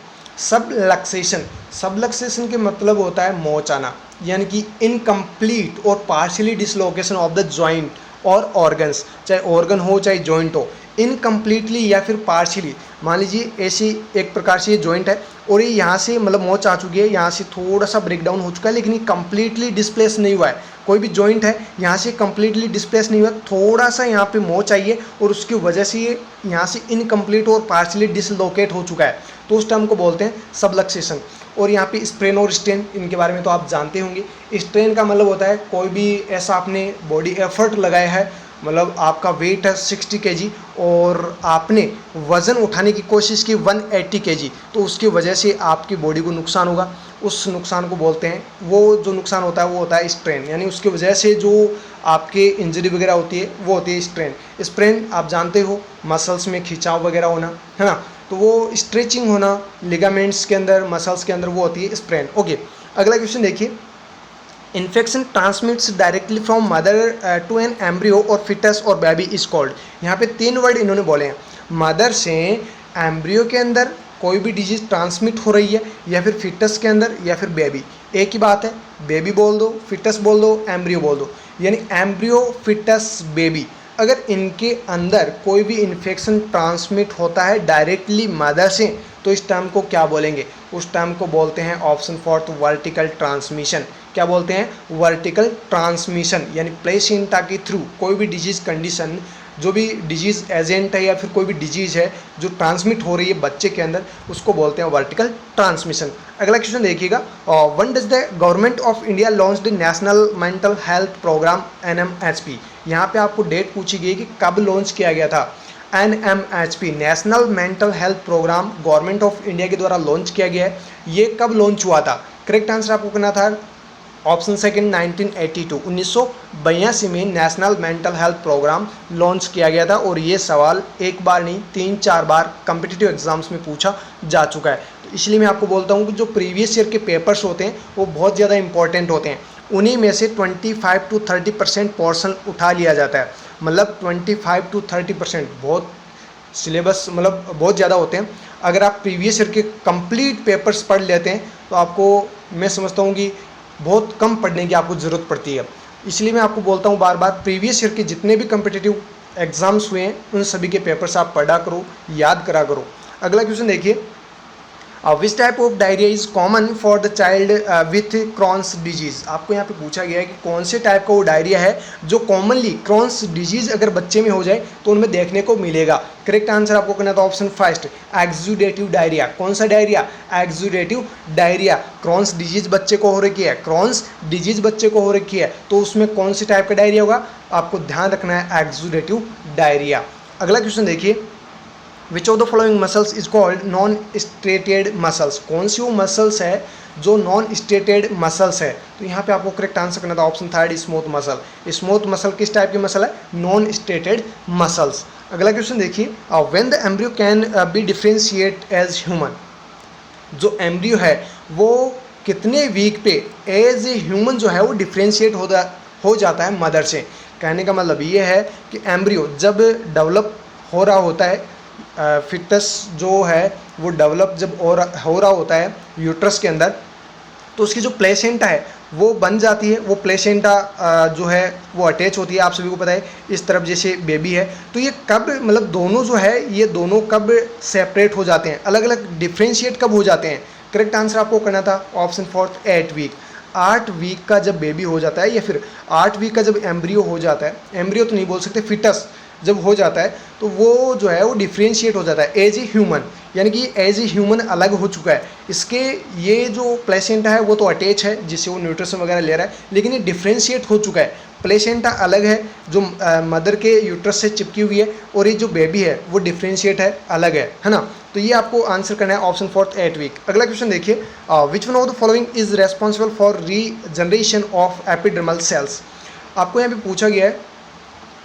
सबलक्सेशन के मतलब होता है मोचाना, यानी कि इनकम्प्लीट और partially dislocation of the joint और ऑर्गन्स, चाहे ऑर्गन हो चाहे जॉइंट हो, इनकम्प्लीटली या फिर पार्शियली, मान लीजिए ऐसी एक प्रकार से ये जॉइंट है और ये यहाँ से मतलब मोच आ चुकी है, यहाँ से थोड़ा सा ब्रेक डाउन हो चुका है, लेकिन ये कंप्लीटली डिस्प्लेस नहीं हुआ है। कोई भी जॉइंट है यहाँ से कंप्लीटली डिस्प्लेस नहीं हुआ, थोड़ा सा यहाँ पे मोच आई है और उसकी वजह से ये यहाँ से इनकम्प्लीट और पार्शली डिसलोकेट हो चुका है, तो उस टर्म को बोलते हैं सबलक्सेशन। और यहाँ पे स्प्रेन और स्ट्रेन, इनके बारे में तो आप जानते होंगे। स्ट्रेन का मतलब होता है कोई भी ऐसा आपने बॉडी एफर्ट लगाया है, मतलब आपका वेट है 60 kg और आपने वज़न उठाने की कोशिश की 180 kg, तो उसकी वजह से आपकी बॉडी को नुकसान होगा। उस नुकसान को बोलते हैं, वो जो नुकसान होता है वो होता है स्ट्रेन, यानी उसकी वजह से जो आपके इंजरी वगैरह होती है वो होती है स्ट्रेन। स्ट्रेन आप जानते हो मसल्स में खिंचाव वगैरह होना, है ना, तो वो स्ट्रेचिंग होना लिगामेंट्स के अंदर, मसल्स के अंदर, वो होती है स्ट्रेन। ओके, अगला क्वेश्चन देखिए, infection transmits directly from mother to an embryo और फिटस और बेबी इज कॉल्ड। यहाँ पे 3 वर्ड इन्होंने बोले हैं, मदर से एम्ब्रियो के अंदर कोई भी डिजीज ट्रांसमिट हो रही है, या फिर फिटस के अंदर, या फिर बेबी। एक ही बात है, बेबी बोल दो, फिटस बोल दो, एम्ब्रियो बोल दो, यानी एम्ब्रियो, फिटस, बेबी, अगर इनके अंदर कोई भी इन्फेक्शन ट्रांसमिट होता है डायरेक्टली मदर से, तो इस टर्म को क्या बोलेंगे? उस टर्म को बोलते हैं ऑप्शन फोर्थ वर्टिकल ट्रांसमिशन। क्या बोलते हैं? वर्टिकल ट्रांसमिशन, यानी प्लेसेंटा के थ्रू कोई भी डिजीज कंडीशन, जो भी डिजीज एजेंट है या फिर कोई भी डिजीज है जो ट्रांसमिट हो रही है बच्चे के अंदर, उसको बोलते हैं वर्टिकल ट्रांसमिशन। अगला क्वेश्चन देखिएगा, when does the government of India launched national mental health programme NMHP। यहाँ पे आपको डेट पूछी गई कि कब लॉन्च किया गया था। NMHP national mental health programme government of India के द्वारा लॉन्च किया गया है। ये कब लॉन्च हुआ था? करेक्ट आंसर आपको करना था ऑप्शन सेकंड 1982, 1982 में national mental health programme launch किया गया था। और ये सवाल एक बार नहीं 3-4 बार कम्पिटिटिव एग्जाम्स में पूछा जा चुका है, तो इसलिए मैं आपको बोलता हूँ कि जो प्रीवियस ईयर के पेपर्स होते हैं वो बहुत ज़्यादा इंपॉर्टेंट होते हैं। उन्हीं में से 25 to 30% पोर्शन उठा लिया जाता है, मतलब 25 to 30% बहुत सिलेबस मतलब बहुत ज़्यादा होते हैं। अगर आप प्रीवियस ईयर के कंप्लीट पेपर्स पढ़ लेते हैं तो आपको, मैं समझता हूँ कि बहुत कम पढ़ने की आपको ज़रूरत पड़ती है। इसलिए मैं आपको बोलता हूँ बार बार, प्रीवियस ईयर के जितने भी कम्पिटिटिव एग्जाम्स हुए हैं उन सभी के पेपर्स आप पढ़ा करो, याद करा करो। अगला क्वेश्चन देखिए, which type of diarrhoea is common for the child with Crohn's disease. आपको यहाँ पे पूछा गया है कि कौन से टाइप का वो डायरिया है जो कॉमनली क्रॉन्स डिजीज़ अगर बच्चे में हो जाए तो उनमें देखने को मिलेगा। करेक्ट आंसर आपको करना था ऑप्शन फर्स्ट एक्सुडेटिव डायरिया। कौन सा diarrhoea? Exudative diarrhoea. Crohn's disease बच्चे को हो रखी है, क्रॉन्स डिजीज़ बच्चे को हो रखी है, तो उसमें कौन से टाइप का डायरिया होगा? आपको ध्यान रखना है एक्सुडेटिव डायरिया। अगला क्वेश्चन देखिए, which of the following muscles is called non striated muscles. कौन सी वो मसल्स है जो नॉन स्ट्रेटेड मसल्स है? तो यहाँ पे आपको करेक्ट आंसर करना था option third smooth muscle. Smooth muscle किस टाइप की मसल है? Non striated muscles. अगला क्वेश्चन देखिए, when the embryo can be differentiate as human. जो एम्ब्रियो है वो कितने वीक पे एज ए ह्यूमन जो है वो डिफ्रेंशिएट हो जाता है मदर से? कहने का मतलब ये है कि एम्ब्रियो जब डेवलप हो रहा होता है, फिटस जो है वो डेवलप जब हो रहा होता है यूट्रस के अंदर, तो उसकी जो प्लेसेंटा है वो बन जाती है। वो प्लेसेंटा जो है वो अटैच होती है, आप सभी को पता है, इस तरफ जैसे बेबी है। तो ये कब मतलब दोनों जो है ये दोनों कब सेपरेट हो जाते हैं, अलग अलग डिफ्रेंशिएट कब हो जाते हैं? करेक्ट आंसर आपको करना था ऑप्शन फोर्थ 8 वीक। 8 वीक का जब बेबी हो जाता है या फिर 8 वीक का जब एम्ब्रियो हो जाता है, एम्ब्रियो तो नहीं बोल सकते, फिटस जब हो जाता है तो वो जो है वो डिफ्रेंशिएट हो जाता है एज ए ह्यूमन, यानी कि एज ए ह्यूमन अलग हो चुका है। इसके ये जो प्लेसेंटा है वो तो अटैच है जिससे वो न्यूट्रिशन वगैरह ले रहा है, लेकिन ये डिफ्रेंशिएट हो चुका है। प्लेसेंटा अलग है जो मदर के यूट्रस से चिपकी हुई है, और ये जो बेबी है वो डिफ्रेंशिएट है, अलग है ना। तो ये आपको आंसर करना है ऑप्शन फोर्थ 8 वीक। अगला क्वेश्चन देखिए, which one of the following is responsible for regeneration of epidermal cells. आपको यहाँ पे पूछा गया है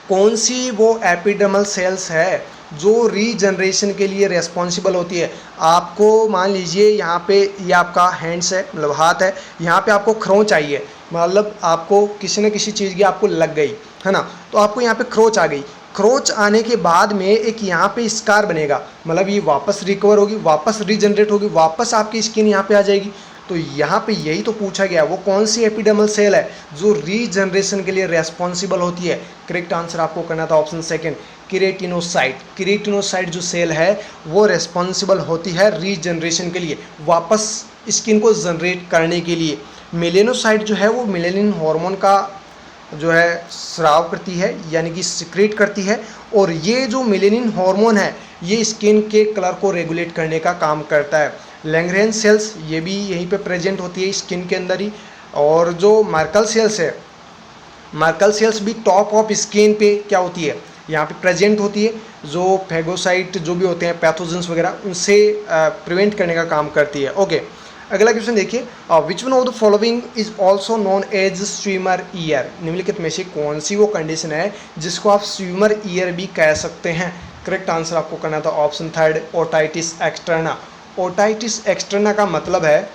कौन सी वो एपिडर्मल सेल्स है जो रीजनरेशन के लिए रेस्पॉन्सिबल होती है। आपको मान लीजिए यहाँ पे ये आपका हैंड्स है, मतलब हाथ है, यहाँ पे आपको खरोंच चाहिए, मतलब आपको किसी न किसी चीज़ की आपको लग गई है ना, तो आपको यहाँ पे खरोंच आ गई। खरोंच आने के बाद में एक यहाँ पे स्कार बनेगा, मतलब ये वापस रिकवर होगी, वापस रीजनरेट होगी, वापस आपकी स्किन यहाँ पे आ जाएगी। तो यहाँ पे यही तो पूछा गया, वो कौन सी एपिडर्मल सेल है जो रीजनरेशन के लिए रेस्पॉन्सिबल होती है? करेक्ट आंसर आपको करना था ऑप्शन सेकंड केराटिनोसाइट। केराटिनोसाइट जो सेल है वो रिस्पॉन्सिबल होती है रीजनरेशन के लिए, वापस स्किन को जनरेट करने के लिए। मेलेनोसाइट जो है वो मेलेनिन हार्मोन का जो है स्राव करती है, यानी कि सिक्रेट करती है, और ये जो मेलेनिन हार्मोन है ये स्किन के कलर को रेगुलेट करने का काम करता है। लैंगरेंज सेल्स ये भी यहीं पे प्रेजेंट होती है स्किन के अंदर ही। और जो मार्कल सेल्स है, मार्कल सेल्स भी टॉप ऑफ स्किन पे क्या होती है, यहाँ पे प्रेजेंट होती है, जो फेगोसाइट जो भी होते हैं पैथोजेंस वगैरह उनसे प्रिवेंट करने का काम करती है। ओके, अगला क्वेश्चन देखिए, which one of the following is also known as swimmer ear. निम्नलिखित में से कौन सी वो कंडीशन है जिसको आप स्विमर ईयर भी कह सकते हैं। करेक्ट आंसर आपको करना था option third, otitis externa. Otitis externa का मतलब है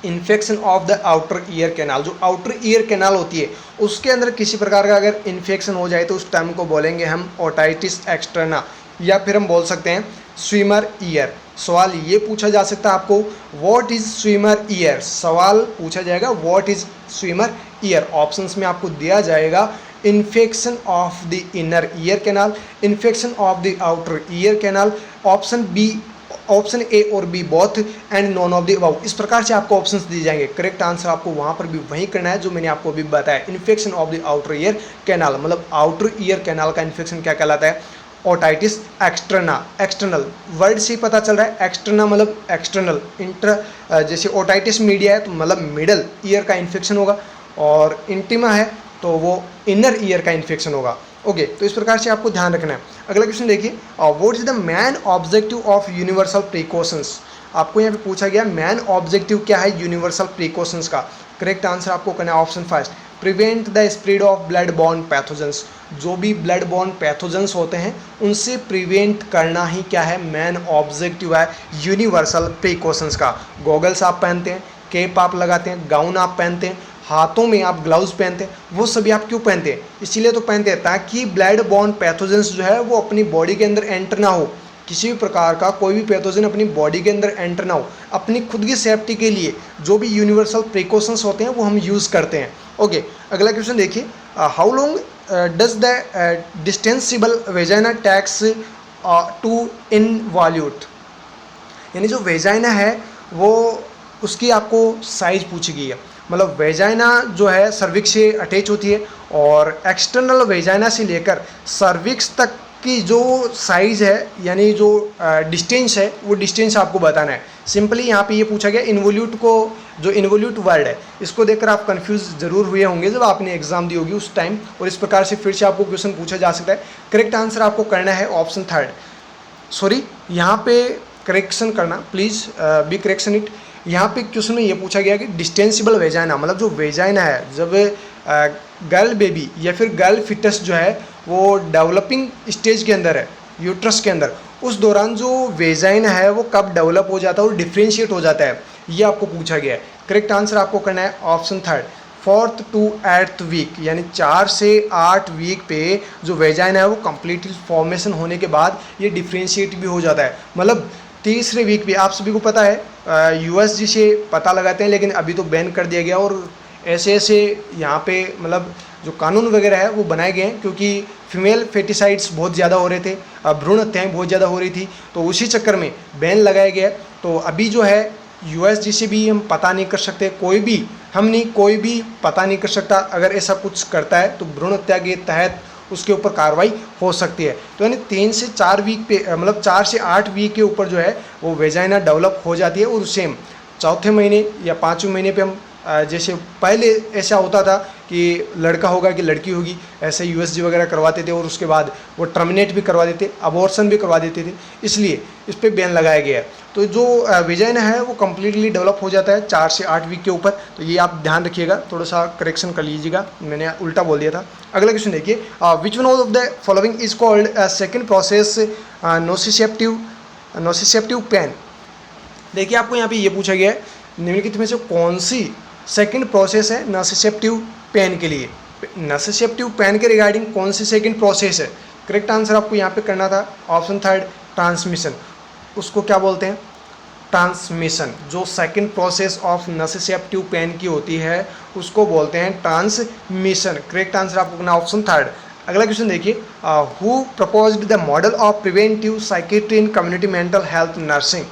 infection of the outer ear canal. जो आउटर ईयर कैनाल होती है उसके अंदर किसी प्रकार का अगर इन्फेक्शन हो जाए तो उस टाइम को बोलेंगे हम ओटाइटिस एक्सटर्ना, या फिर हम बोल सकते हैं स्विमर ईयर। सवाल ये पूछा जा सकता है आपको, व्हाट इज स्विमर ईयर। सवाल पूछा जाएगा what is swimmer ear. Options में आपको दिया जाएगा infection of the inner ear canal, infection of the outer ear canal, option B, option A और B both, and none of the above. इस प्रकार से आपको ऑप्शंस दिए जाएंगे। करेक्ट आंसर आपको वहां पर भी वही करना है जो मैंने आपको अभी बताया, infection of the outer ear canal. मतलब आउटर ईयर कैनाल का इन्फेक्शन क्या कहलाता है, ओटाइटिस एक्सटर्ना। एक्सटर्नल वर्ड से ही पता चल रहा है, एक्सटर्ना मतलब एक्सटर्नल, इंटर जैसे ओटाइटिस मीडिया है तो मतलब मिडल ईयर का इन्फेक्शन होगा, और इंटिमा है तो वो इनर ईयर का इन्फेक्शन होगा। ओके, तो इस प्रकार से आपको ध्यान रखना है। अगला क्वेश्चन देखिए, what is the main objective of universal precautions. आपको यहाँ पे पूछा गया मेन ऑब्जेक्टिव क्या है यूनिवर्सल प्रिकॉशंस का। करेक्ट आंसर आपको करना है option first, prevent the spread of blood born pathogens. जो भी ब्लड बॉर्न पैथोजेंस होते हैं उनसे प्रिवेंट करना ही क्या है, मेन ऑब्जेक्टिव है यूनिवर्सल प्रिकॉशंस का। गॉगल्स आप पहनते हैं, कैप आप लगाते हैं, गाउन आप पहनते हैं, हाथों में आप ग्लव्स पहनते हैं, वो सभी आप क्यों पहनते हैं, इसीलिए तो पहनते हैं ताकि ब्लड बॉर्न पैथोजेंस जो है वो अपनी बॉडी के अंदर एंटर ना हो, किसी भी प्रकार का कोई भी पैथोजन अपनी बॉडी के अंदर एंटर ना हो। अपनी खुद की सेफ्टी के लिए जो भी यूनिवर्सल प्रिकॉशंस होते हैं वो हम यूज़ करते हैं। ओके, अगला क्वेश्चन देखिए, how long does the distensible vagina takes to involute. यानी जो वेजाइना है वो उसकी आपको साइज पूछी गई है। मतलब वेजाइना जो है सर्विक्स से अटैच होती है, और एक्सटर्नल वेजाइना से लेकर सर्विक्स तक की जो साइज़ है यानी जो डिस्टेंस है वो डिस्टेंस आपको बताना है। सिंपली यहाँ पे ये पूछा गया इन्वोल्यूट को, जो इन्वोल्यूट वर्ड है इसको देखकर आप कंफ्यूज जरूर हुए होंगे जब आपने एग्जाम दी होगी उस टाइम, और इस प्रकार से फिर से आपको क्वेश्चन पूछा जा सकता है। करेक्ट आंसर आपको करना है ऑप्शन थर्ड। सॉरी, यहाँ पे करेक्शन करना प्लीज़, बी करेक्शन इट। यहाँ पे क्वेश्चन में ये पूछा गया कि डिस्टेंसिबल वेजाइना, मतलब जो वेजाइना है जब गर्ल बेबी या फिर गर्ल फिटस जो है वो डेवलपिंग स्टेज के अंदर है, यूट्रस के अंदर, उस दौरान जो वेजाइना है वो कब डेवलप हो जाता है और डिफ्रेंशिएट हो जाता है, ये आपको पूछा गया है। करेक्ट आंसर आपको करना है option third, 4th to 8th week, यानी 4 से 8 वीक पे जो वेजाइना है वो कम्प्लीटली फॉर्मेशन होने के बाद ये डिफ्रेंशिएट भी हो जाता है। मतलब तीसरे वीक भी, आप सभी को पता है यूएसजी से पता लगाते हैं, लेकिन अभी तो बैन कर दिया गया, और ऐसे ऐसे यहाँ पे मतलब जो कानून वगैरह है वो बनाए गए हैं क्योंकि फीमेल फेटिसाइड्स बहुत ज़्यादा हो रहे थे, भ्रूण हत्याएँ बहुत ज़्यादा हो रही थी, तो उसी चक्कर में बैन लगाया गया। तो अभी जो है यूएसजी से भी हम पता नहीं कर सकते, कोई भी कोई भी पता नहीं कर सकता, अगर ऐसा कुछ करता है तो भ्रूण हत्या के तहत उसके ऊपर कार्रवाई हो सकती है। तो यानी 3 से 4 वीक पे, मतलब 4 से 8 वीक के ऊपर जो है वो वेजाइना डेवलप हो जाती है, और सेम चौथे महीने या 5वें महीने पे हम जैसे पहले ऐसा होता था कि लड़का होगा कि लड़की होगी, ऐसे यूएसजी वगैरह करवाते थे, और उसके बाद वो टर्मिनेट भी करवा देते, अबॉर्शन भी करवा देते थे, इसलिए इस पर बैन लगाया गया है। तो जो वेजाइना है वो कम्प्लीटली डेवलप हो जाता है 4 से 8 वीक के ऊपर, तो ये आप ध्यान रखिएगा, थोड़ा सा करेक्शन कर लीजिएगा, मैंने उल्टा बोल दिया था। अगला क्वेश्चन देखिए, which one of the following is called second process nociceptive pain. देखिए आपको यहाँ पे ये पूछा गया है निम्नलिखित में से कौन सी सेकेंड प्रोसेस है नोसिसेप्टिव पेन के लिए। नोसिसेप्टिव पेन के रिगार्डिंग कौन सी सेकेंड प्रोसेस है। करेक्ट आंसर आपको यहाँ पे करना था ऑप्शन थर्ड, ट्रांसमिशन। उसको क्या बोलते हैं, ट्रांसमिशन। जो सेकेंड प्रोसेस ऑफ नोसिसेप्टिव पेन की होती है उसको बोलते हैं ट्रांसमिशन। करेक्ट आंसर आपको करना ऑप्शन थर्ड, अगला क्वेश्चन देखिए, who proposed the model of preventive psychiatry in community mental health nursing.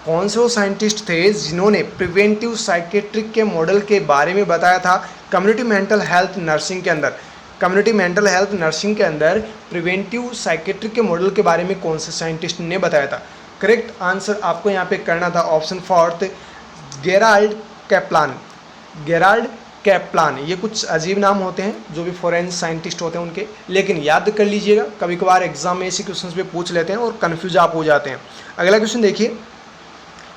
कौन से वो साइंटिस्ट थे जिन्होंने प्रिवेंटिव साइकेट्रिक के मॉडल के बारे में बताया था कम्युनिटी मेंटल हेल्थ नर्सिंग के अंदर। कम्युनिटी मेंटल हेल्थ नर्सिंग के अंदर प्रिवेंटिव साइकेट्रिक के मॉडल के बारे में कौन से साइंटिस्ट ने बताया था। करेक्ट आंसर आपको यहाँ पे करना था option fourth, Gerald Kaplan. Gerald Kaplan, ये कुछ अजीब नाम होते हैं जो भी फॉरेन साइंटिस्ट होते हैं उनके, लेकिन याद कर लीजिएगा, कभी कभार एग्जाम में ऐसे क्वेश्चंस पे पूछ लेते हैं और कन्फ्यूज आप हो जाते हैं। अगला क्वेश्चन देखिए,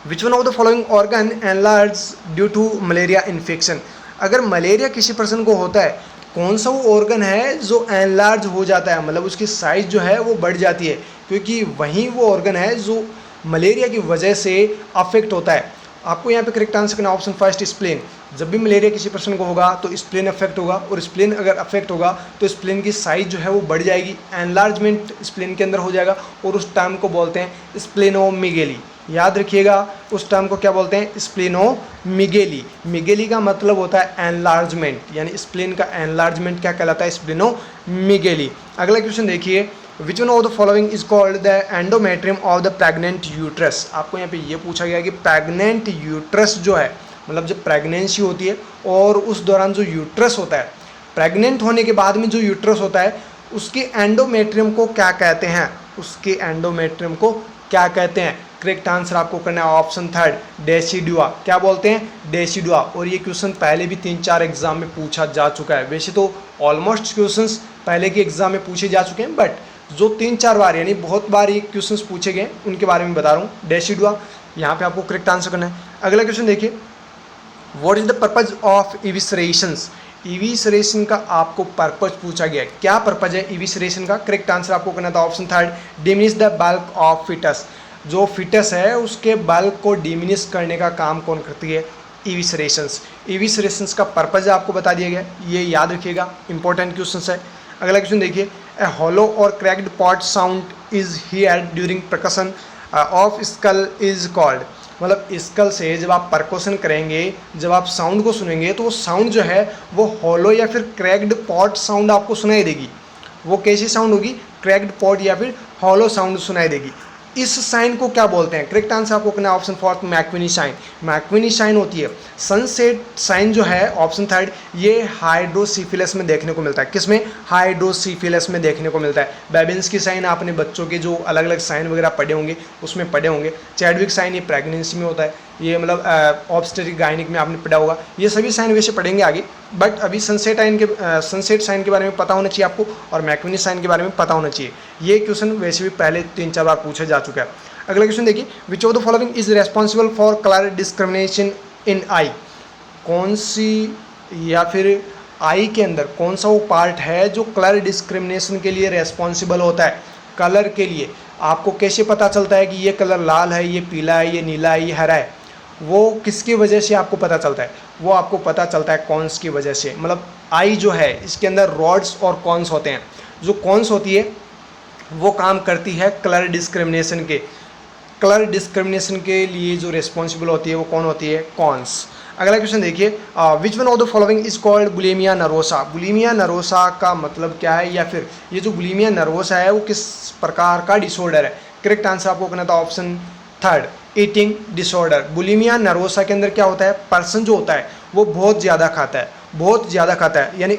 which one of the following organ enlarge due to malaria infection. अगर मलेरिया किसी पर्सन को होता है, कौन सा वो ऑर्गन है जो एनलार्ज हो जाता है, मतलब उसकी साइज जो है वो बढ़ जाती है, क्योंकि वही वो ऑर्गन है जो मलेरिया की वजह से अफेक्ट होता है। आपको यहाँ पे करेक्ट आंसर करना ऑप्शन फर्स्ट, स्प्लेन। जब भी मलेरिया किसी पर्सन को होगा तो स्प्लेन अफेक्ट होगा, और स्प्लेन अगर अफेक्ट होगा तो स्प्लेन की साइज जो है वो बढ़ जाएगी, एनलार्जमेंट स्प्लेन के अंदर हो जाएगा, और उस टर्म को बोलते हैं स्प्लेनोमीगेली। याद रखिएगा, उस टर्म को क्या बोलते हैं, स्प्लेनोमीगेली। मिगेली का मतलब होता है एनलार्जमेंट, यानी स्प्लेन का एनलार्जमेंट क्या कहलाता है, स्प्लेनोमीगेली। अगला क्वेश्चन देखिए, which one of the following is called the endometrium of the pregnant uterus. आपको यहाँ पे ये पूछा गया कि प्रेग्नेंट यूट्रस जो है, मतलब जब प्रेगनेंसी होती है और उस दौरान जो यूट्रस होता है, प्रेग्नेंट होने के बाद में जो यूट्रस होता है, उसके एंडोमेट्रियम को क्या कहते हैं, उसके एंडोमेट्रियम को क्या कहते हैं। करेक्ट आंसर आपको करना है ऑप्शन थर्ड, डेसिडुआ। क्या बोलते हैं, डेसिडुआ। और ये क्वेश्चन पहले भी 3-4 एग्जाम में पूछा जा चुका है। वैसे तो ऑलमोस्ट क्वेश्चंस पहले के एग्जाम में पूछे जा चुके हैं, बट जो 3-4 बार यानी बहुत बार ये क्वेश्चंस पूछे गए उनके बारे में बता रहा हूँ। डेसिडुआ, यहाँ पे आपको करेक्ट आंसर करना है। अगला क्वेश्चन देखिए, what is the purpose of eviscerations. Evisceration का आपको पर्पज पूछा गया है, क्या पर्पज है इविसरेशन का। करेक्ट आंसर आपको करना था option third, diminish the bulk of foetus. जो फिटस है उसके बल्क को डिमिनिश करने का काम कौन करती है, इविसरेशंस। इविसरेशंस का पर्पज आपको बता दिया गया, ये याद रखिएगा, इंपॉर्टेंट क्वेश्चन है। अगला क्वेश्चन देखिए, ए हॉलो और cracked pot sound is here during percussion of skull is called. मतलब स्कल से जब आप परकशन करेंगे, जब आप साउंड को सुनेंगे, तो वो साउंड जो है वो हॉलो या फिर क्रैक्ड पॉट साउंड आपको सुनाई देगी। वो कैसी साउंड होगी, क्रैक्ड पॉट या फिर हॉलो साउंड सुनाई देगी। इस साइन को क्या बोलते हैं। करेक्ट आंसर आपको करना है ऑप्शन फोर्थ, मैक्विनी साइन। मैक्विनी साइन होती है। सनसेट साइन जो है ऑप्शन थर्ड, ये हाइड्रोसिफिलस में देखने को मिलता है। किसमें, हाइड्रोसिफिलस में देखने को मिलता है। बेबिंस्की साइन आपने बच्चों के जो अलग अलग साइन वगैरह पढ़े होंगे उसमें पढ़े होंगे। चैडविक साइन ये प्रेगनेंसी में होता है, ये मतलब ऑब्स्टेट्रिक गायनिक में आपने पढ़ा होगा। ये सभी साइन वैसे पढ़ेंगे आगे, बट अभी सनसेट साइन के बारे में पता होना चाहिए आपको, और मैक्विनी साइन के बारे में पता होना चाहिए। ये क्वेश्चन वैसे भी पहले 3-4 बार पूछा जा चुका है। अगला क्वेश्चन देखिए, which of the following is responsible for colour discrimination in eye. कौन सी या फिर आई के अंदर कौन सा वो पार्ट है जो कलर डिस्क्रिमिनेशन के लिए रेस्पॉन्सिबल होता है। कलर के लिए आपको कैसे पता चलता है कि ये कलर लाल है, ये पीला है, ये नीला है, ये हरा है। वो किसकी वजह से आपको पता चलता है, वो आपको पता चलता है कॉन्स की वजह से। मतलब आई जो है इसके अंदर रॉड्स और कॉन्स होते हैं। जो कॉन्स होती है वो काम करती है कलर डिस्क्रिमिनेशन के। कलर डिस्क्रिमिनेशन के लिए जो रिस्पॉन्सिबल होती है वो कौन होती है, कॉन्स। अगला क्वेश्चन देखिए, which one of the following is called bulimia nervosa. Bulimia nervosa का मतलब क्या है, या फिर ये जो बुलिमिया नर्वोसा है वो किस प्रकार का डिसऑर्डर है। करेक्ट आंसर आपको करना था option third, eating disorder. Bulimia nervosa के अंदर क्या होता है, पर्सन जो होता है वो बहुत ज़्यादा खाता है, बहुत ज़्यादा खाता है, यानी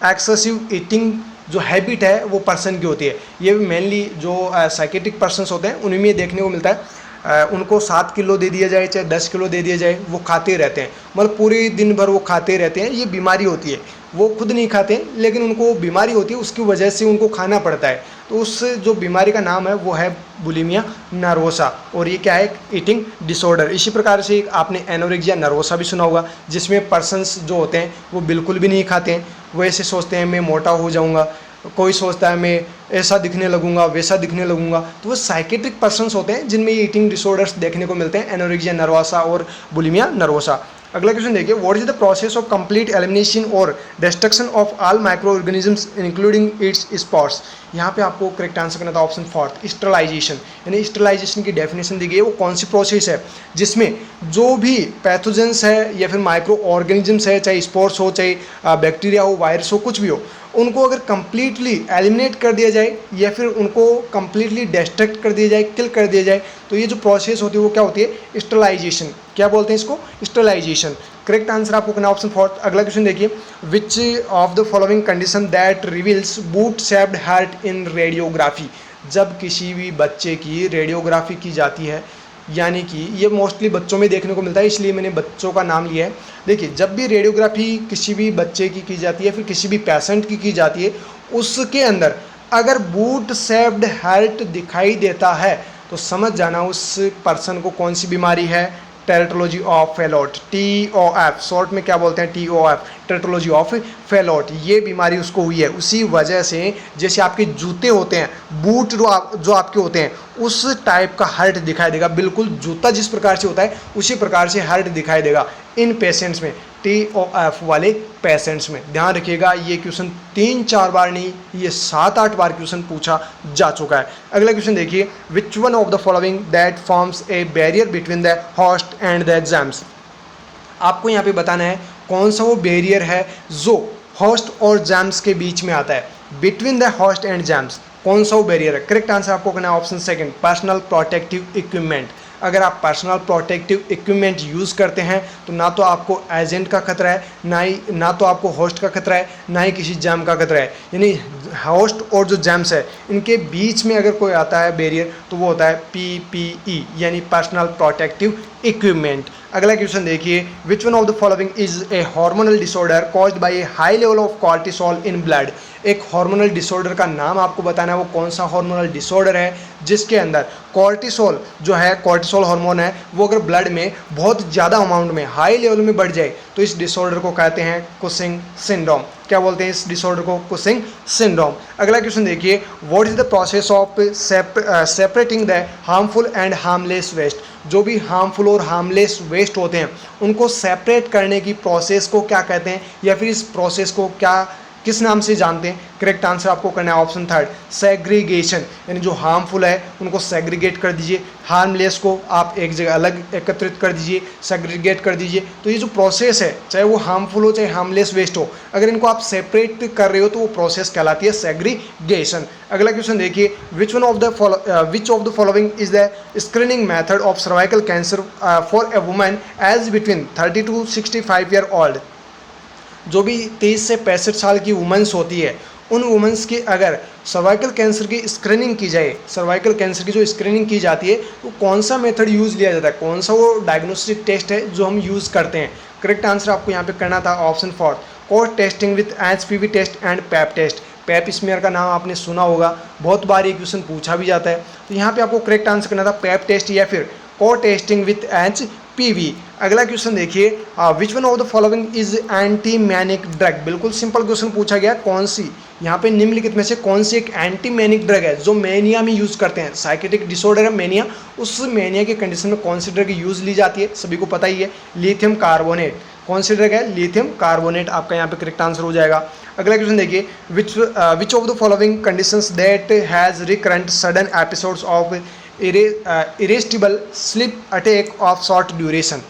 एक्सेसिव ईटिंग जो हैबिट है वो पर्सन की होती है। ये मेनली जो साइकेट्रिक पर्सन्स होते हैं उनमें ये देखने को मिलता है। उनको 7 किलो दे दिया जाए चाहे 10 किलो दे दिया जाए, वो खाते रहते हैं, मतलब पूरे दिन भर वो खाते रहते हैं। ये बीमारी होती है, वो खुद नहीं खाते हैं लेकिन उनको बीमारी होती है, उसकी वजह से उनको खाना पड़ता है। तो उस जो बीमारी का नाम है वो है बुलिमिया नर्वोसा, और ये क्या है, ईटिंग डिसऑर्डर। इसी प्रकार से आपने एनोरेक्सिया नर्वोसा भी सुना होगा, जिसमें पर्सन्स जो होते हैं वो बिल्कुल भी नहीं खाते हैं, वो ऐसे सोचते हैं मैं मोटा हो जाऊँगा, कोई सोचता है मैं ऐसा दिखने लगूंगा, वैसा दिखने लगूंगा। तो वो साइकेट्रिक पर्सन्स होते हैं जिनमें ये ईटिंग डिसऑर्डर्स देखने को मिलते हैं, एनोरेक्सिया नर्वोसा और बुलिमिया नर्वोसा। अगला क्वेश्चन देखिए, what is the process of complete elimination और destruction of all microorganisms including its spots. यहाँ पे आपको करेक्ट आंसर करना था ऑप्शन फोर्थ, स्टरलाइजेशन। यानी स्टरलाइजेशन की डेफिनेशन दी गई है, वो कौन सी प्रोसेस है जिसमें जो भी पैथोजेंस है या फिर माइक्रो ऑर्गेनिजम्स है, चाहे स्पोर्स हो, चाहे बैक्टीरिया हो, वायरस हो, कुछ भी हो, उनको अगर कम्प्लीटली एलिमिनेट कर दिया जाए या फिर उनको कम्प्लीटली डिस्ट्रक्ट कर दिया जाए, किल कर दिया जाए, तो ये जो प्रोसेस होती है वो क्या होती है, स्टरलाइजेशन। क्या बोलते हैं इसको, स्टरलाइजेशन। करेक्ट आंसर आपको करना ऑप्शन 4। अगला क्वेश्चन देखिए, which of the following condition that reveals boot shaped heart in radiography. जब किसी भी बच्चे की रेडियोग्राफी की जाती है, यानी कि ये मोस्टली बच्चों में देखने को मिलता है, इसलिए मैंने बच्चों का नाम लिया है। देखिए, जब भी रेडियोग्राफी किसी भी बच्चे की जाती है, फिर किसी भी पेशेंट की जाती है, उसके अंदर अगर बूट शेप्ड हार्ट दिखाई देता है तो समझ जाना उस पर्सन को कौन सी बीमारी है, tetralogy of Fallot, TOF, short में क्या बोलते हैं, TOF, टेरेटोलॉजी ऑफ फेलोट, ये बीमारी उसको हुई है। उसी वजह से जैसे आपके जूते होते हैं, बूट जो आपके होते हैं, उस टाइप का हर्ट दिखाई देगा, बिल्कुल जूता जिस प्रकार से होता है उसी प्रकार से हर्ट दिखाई देगा इन पेशेंट्स में, TOF वाले पेशेंट्स में। ध्यान रखिएगा, ये क्वेश्चन 3-4 बार नहीं, ये 7-8 बार क्वेश्चन पूछा जा चुका है। अगला क्वेश्चन देखिए, which one of the following that forms a barrier between the host and the exams. आपको यहाँ पे बताना है कौन सा वो बैरियर है जो होस्ट और जैम्स के बीच में आता है। Between the host and germs कौन सा वो बैरियर है। करेक्ट आंसर आपको करना है ऑप्शन 2, पर्सनल प्रोटेक्टिव इक्विपमेंट। अगर आप पर्सनल प्रोटेक्टिव इक्विपमेंट यूज़ करते हैं तो ना तो आपको एजेंट का खतरा है, ना तो आपको होस्ट का खतरा है, ना ही किसी जैम का खतरा है। यानी होस्ट और जो जैम्स है इनके बीच में अगर कोई आता है बैरियर तो वो होता है PPE, यानी पर्सनल प्रोटेक्टिव इक्विपमेंट। अगला क्वेश्चन देखिए, which one of the following is a hormonal disorder caused by A high level of cortisol in blood. एक हार्मोनल डिसऑर्डर का नाम आपको बताना है, वो कौन सा हार्मोनल डिसऑर्डर है जिसके अंदर कॉर्टिसोल जो है, कॉर्टिसोल हार्मोन है, वो अगर ब्लड में बहुत ज़्यादा अमाउंट में, हाई लेवल में बढ़ जाए तो इस डिसऑर्डर को कहते हैं कुशिंग सिंड्रोम। क्या बोलते हैं इस डिसऑर्डर को, कुशिंग सिंड्रोम। अगला क्वेश्चन देखिए, what is the process of separating the harmful and harmless waste. जो भी हार्मफुल और हार्मलेस वेस्ट होते हैं उनको सेपरेट करने की प्रोसेस को क्या कहते हैं, या फिर इस प्रोसेस को किस नाम से जानते हैं। करेक्ट आंसर आपको करना है ऑप्शन 3, सेग्रीगेशन। यानी जो हार्मफुल है उनको सेग्रीगेट कर दीजिए, हार्मलेस को आप एक जगह अलग एकत्रित कर दीजिए, सेग्रीगेट कर दीजिए। तो ये जो प्रोसेस है, चाहे वो हार्मफुल हो चाहे हार्मलेस वेस्ट हो, अगर इनको आप सेपरेट कर रहे हो तो वो प्रोसेस कहलाती है सेग्रीगेशन। अगला क्वेश्चन देखिए, which of the following is the screening method of cervical cancer for a woman age between 30 to 65 year old. जो भी 23 से 65 साल की वुमेंस होती है, उन वुमेंस की अगर सर्वाइकल कैंसर की स्क्रीनिंग की जाए, सर्वाइकल कैंसर की जो स्क्रीनिंग की जाती है वो कौन सा मेथड यूज़ लिया जाता है, कौन सा वो डायग्नोस्टिक टेस्ट है जो हम यूज़ करते हैं। करेक्ट आंसर आपको यहाँ पे करना था option 4, co testing with HPV test and pap test. Pap smear का नाम आपने सुना होगा, बहुत बार ये क्वेश्चन पूछा भी जाता है। तो यहाँ पे आपको करेक्ट आंसर करना था पैप टेस्ट या फिर को टेस्टिंग विथ HPV। अगला क्वेश्चन देखिए, which one of the following is anti manic drug. बिल्कुल सिंपल क्वेश्चन पूछा गया, कौन सी, यहाँ पे निम्नलिखित में से कौन सी एक एंटी मैनिक ड्रग है जो मैनिया में यूज़ करते हैं। साइकेट्रिक डिसऑर्डर है मैनिया, उस मैनिया के कंडीशन में कौन सी ड्रग यूज़ ली जाती है, सभी को पता ही है, लिथियम कार्बोनेट। कौन सी ड्रग है, लिथियम कार्बोनेट, आपका यहाँ पे करेक्ट आंसर हो जाएगा। अगला क्वेश्चन देखिए, which of the following conditions that has recurrent sudden episodes of irresistible sleep attack of short duration.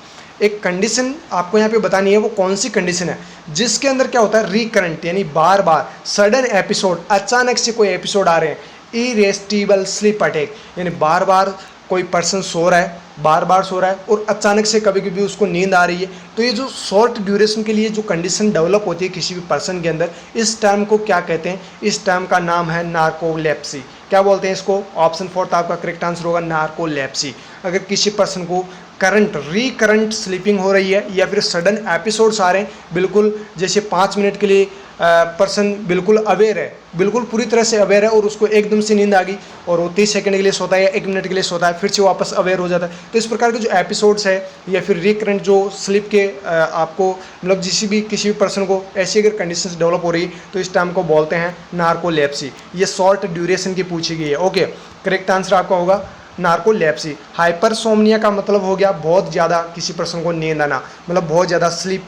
एक कंडीशन आपको यहाँ पे बतानी है, वो कौन सी कंडीशन है जिसके अंदर क्या होता है, रिकरेंट यानी बार बार, सडन एपिसोड, अचानक से कोई एपिसोड आ रहे हैं, इरेस्टिबल स्लीप अटैक यानी बार बार कोई पर्सन सो रहा है, बार बार सो रहा है और अचानक से कभी कभी उसको नींद आ रही है। तो ये जो शॉर्ट ड्यूरेशन के लिए जो कंडीशन डेवलप होती है किसी भी पर्सन के अंदर, इस टर्म को क्या कहते हैं, इस टर्म का नाम है नार्कोलेप्सी। क्या बोलते हैं इसको, ऑप्शन 4 आपका करेक्ट आंसर होगा नार्कोलेप्सी। अगर किसी पर्सन को रिकरेंट स्लीपिंग हो रही है या फिर सडन एपिसोड्स आ रहे हैं, बिल्कुल जैसे 5 मिनट के लिए पर्सन बिल्कुल अवेयर है, बिल्कुल पूरी तरह से अवेयर है और उसको एकदम से नींद आ गई और वो 30 सेकंड के लिए सोता है या 1 मिनट के लिए सोता है, फिर से वापस अवेयर हो जाता है। तो इस प्रकार के जो एपिसोड्स है या फिर रिकरेंट जो स्लीप के आपको मतलब किसी भी पर्सन को ऐसी अगर कंडीशंस डेवलप हो रही है तो इस टाइम को बोलते हैं नार्कोलेप्सी। ये शॉर्ट ड्यूरेशन की पूछी गई है। ओके, करेक्ट आंसर आपका होगा नार्कोलेप्सी। हाइपरसोमनिया का मतलब हो गया बहुत ज़्यादा किसी पर्सन को नींद आना, मतलब बहुत ज़्यादा स्लीप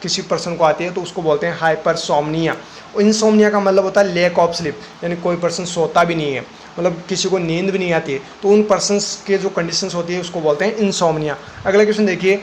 किसी पर्सन को आती है तो उसको बोलते हैं हाइपरसोमनिया। इंसोमनिया का मतलब होता है लैक ऑफ स्लीप, यानी कोई पर्सन सोता भी नहीं है, मतलब किसी को नींद भी नहीं आती है, तो उन पर्सनस के जो कंडीशंस होती है उसको बोलते हैं इंसोमनिया। अगला क्वेश्चन देखिए,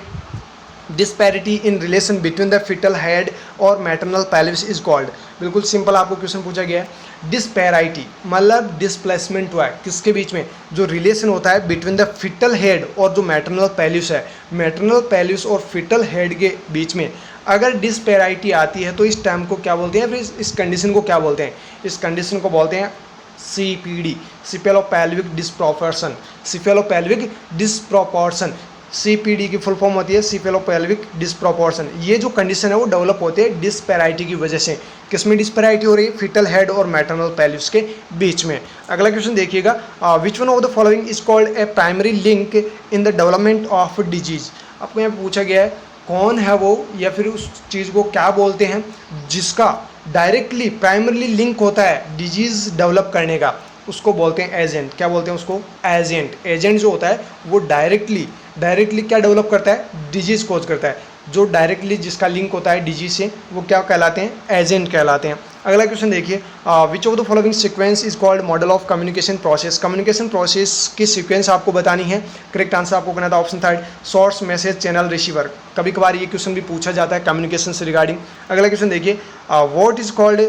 disparity in relation between the foetal head और मैटरनल पेल्विस इज कॉल्ड। बिल्कुल सिंपल आपको क्वेश्चन पूछा गया है। डिस्पैरिटी मतलब डिस्प्लेसमेंट हुआ है किसके बीच में, जो रिलेशन होता है बिटवीन द फिटल हेड और जो मैटरनल पेल्विस है, मैटरनल पेल्विस और फिटल हेड के बीच में अगर डिस्पैरिटी आती है तो इस टर्म को क्या बोलते हैं, फिर इस कंडीशन को क्या बोलते हैं, इस कंडीशन को बोलते हैं सीपीडी, सिफेलोपेल्विक डिस्प्रोपोर्शन, सिफेलोपेल्विक डिस्प्रोपोर्शन। सीपीडी की फुल फॉर्म होती है सिफेलोपेल्विक डिस्प्रोपोर्शन। ये जो कंडीशन है वो डेवलप होते हैं डिस्पैरिटी की वजह से। किसमें डिस्पैरिटी हो रही है, फिटल हेड और मैटरनल पेल्विस के बीच में। अगला क्वेश्चन देखिएगा, विच one of the following is called a primary link in the development of disease. आपको यहाँ पूछा गया है कौन है वो, या फिर उस चीज़ को क्या बोलते हैं जिसका डायरेक्टली प्राइमरली लिंक होता है डिजीज डेवलप करने का, उसको बोलते हैं एजेंट। क्या बोलते हैं उसको, एजेंट। एजेंट जो होता है वो डायरेक्टली क्या डेवलप करता है, डिजीज कोज करता है। जो डायरेक्टली जिसका लिंक होता है डिजीज से वो क्या कहलाते हैं, एजेंट कहलाते हैं। अगला क्वेश्चन देखिए, which of the following sequence is called model of communication process. Communication process की सीक्वेंस आपको बतानी है। करेक्ट आंसर आपको करना था option third, source message channel receiver. कभी कभार ये क्वेश्चन भी पूछा जाता है कम्युनिकेशन से रिगार्डिंग। अगला क्वेश्चन देखिए, व्हाट इज कॉल्ड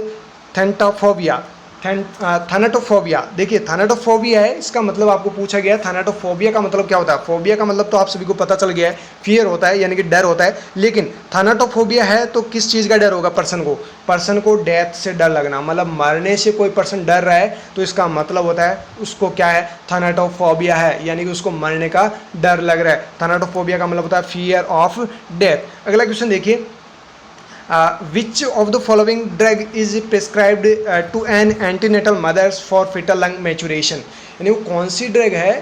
थैनाटोफोबिया। थैनाटोफोबिया, देखिए थैनाटोफोबिया है, इसका मतलब आपको पूछा गया है थैनाटोफोबिया का मतलब क्या होता है। फोबिया का मतलब तो आप सभी को पता चल गया है, फियर होता है यानी कि डर होता है। लेकिन थैनाटोफोबिया है तो किस चीज़ का डर होगा, पर्सन को डेथ से डर लगना, मतलब मरने से कोई पर्सन डर रहा है तो इसका मतलब होता है उसको क्या है, थैनाटोफोबिया है, यानी कि उसको मरने का डर लग रहा है। थैनाटोफोबिया का मतलब होता है फियर ऑफ डेथ। अगला क्वेश्चन देखिए, which of the following drug is prescribed to an antenatal mothers for fetal lung maturation। यानी वो कौन सी ड्रग है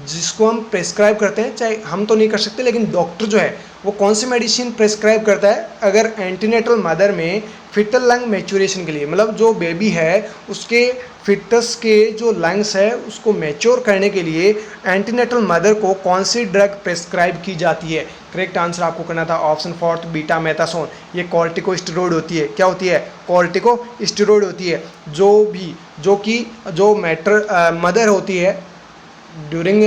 जिसको हम प्रेस्क्राइब करते हैं, चाहे हम तो नहीं कर सकते लेकिन डॉक्टर जो है वो कौन सी मेडिसिन प्रेस्क्राइब करता है अगर एंटीनेटल मदर में फिटल लंग मैच्योरेशन के लिए, मतलब जो बेबी है उसके फिटस के जो लंग्स है उसको मैच्योर करने के लिए एंटीनेटल मदर को कौन सी ड्रग प्रेस्क्राइब की जाती है। करेक्ट आंसर आपको करना था ऑप्शन फोर्थ, बीटामेथासोन। ये कॉर्टिकोस्टेरॉइड होती है। क्या होती है, कॉर्टिकोस्टेरॉइड होती है। जो मदर होती है ड्यूरिंग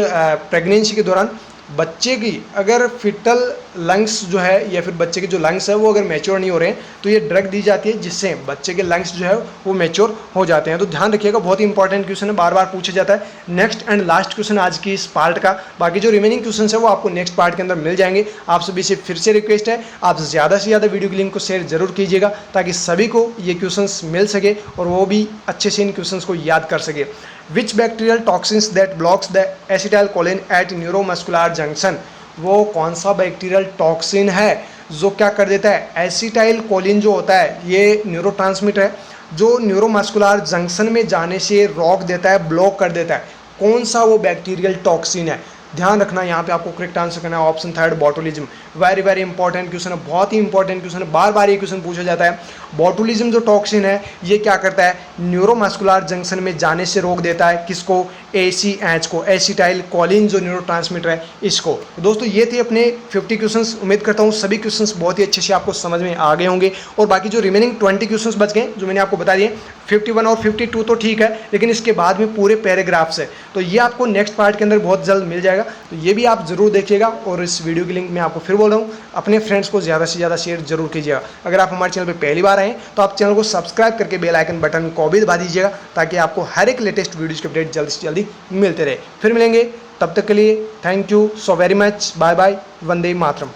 प्रेगनेंसी के दौरान बच्चे की अगर फिटल लंग्स जो है या फिर बच्चे के जो लंग्स है वो अगर मैच्योर नहीं हो रहे हैं तो ये ड्रग दी जाती है जिससे बच्चे के लंग्स जो है वो मैच्योर हो जाते हैं। तो ध्यान रखिएगा, बहुत ही इंपॉर्टेंट क्वेश्चन है, बार बार पूछा जाता है। नेक्स्ट एंड लास्ट क्वेश्चन आज की इस पार्ट का, बाकी जो रिमेनिंग क्वेश्चन है वो आपको नेक्स्ट पार्ट के अंदर मिल जाएंगे। आप सभी से फिर से रिक्वेस्ट है, आप ज़्यादा से ज़्यादा वीडियो की लिंक को शेयर जरूर कीजिएगा ताकि सभी को ये क्वेश्चन मिल सके और वो भी अच्छे से इन क्वेश्चन को याद कर सके। Which bacterial toxins that blocks the acetylcholine at neuromuscular junction. वो कौन सा बैक्टीरियल टॉक्सिन है जो क्या कर देता है, एसिटाइलकोलिन जो होता है ये न्यूरोट्रांसमीटर है जो न्यूरोमस्कुलर जंक्शन में जाने से रोक देता है, ब्लॉक कर देता है। कौन सा वो बैक्टीरियल टॉक्सिन है, ध्यान रखना। यहाँ पे आपको करेक्ट आंसर करना है option third, botulism. Very very important question है, बहुत ही इंपॉर्टेंट क्वेश्चन है, बार बार ये क्वेश्चन पूछा जाता है। बॉटुलिज्म जो टॉक्सिन है ये क्या करता है, न्यूरोमस्कुलर जंक्शन में जाने से रोक देता है किसको, ACH को, एसिटाइलकोलिन जो न्यूरोट्रांसमीटर है इसको। दोस्तों ये थे अपने 50 क्वेश्चंस। उम्मीद करता हूँ सभी क्वेश्चंस बहुत ही अच्छे से आपको समझ में आ गए होंगे और बाकी जो रिमेनिंग 20 क्वेश्चंस बच गए जो मैंने आपको बता दिए, 51 और 52 तो ठीक है लेकिन इसके बाद में पूरे पैराग्राफ्स है तो ये आपको नेक्स्ट पार्ट के अंदर बहुत जल्द मिल जाएगा, तो ये भी आप जरूर देखिएगा। और इस वीडियो की लिंक मैं आपको फिर बोल रहा हूँ, अपने फ्रेंड्स को ज़्यादा से ज़्यादा शेयर जरूर कीजिएगा। अगर आप हमारे चैनल पर पहली बार आए हैं तो आप चैनल को सब्सक्राइब करके बेल आइकन बटन को भी दबा दीजिएगा ताकि आपको हर एक लेटेस्ट वीडियोज़ के अपडेट जल्दी से जल्दी मिलते रहे। फिर मिलेंगे, तब तक के लिए thank you so very much, bye bye, Vande Mataram.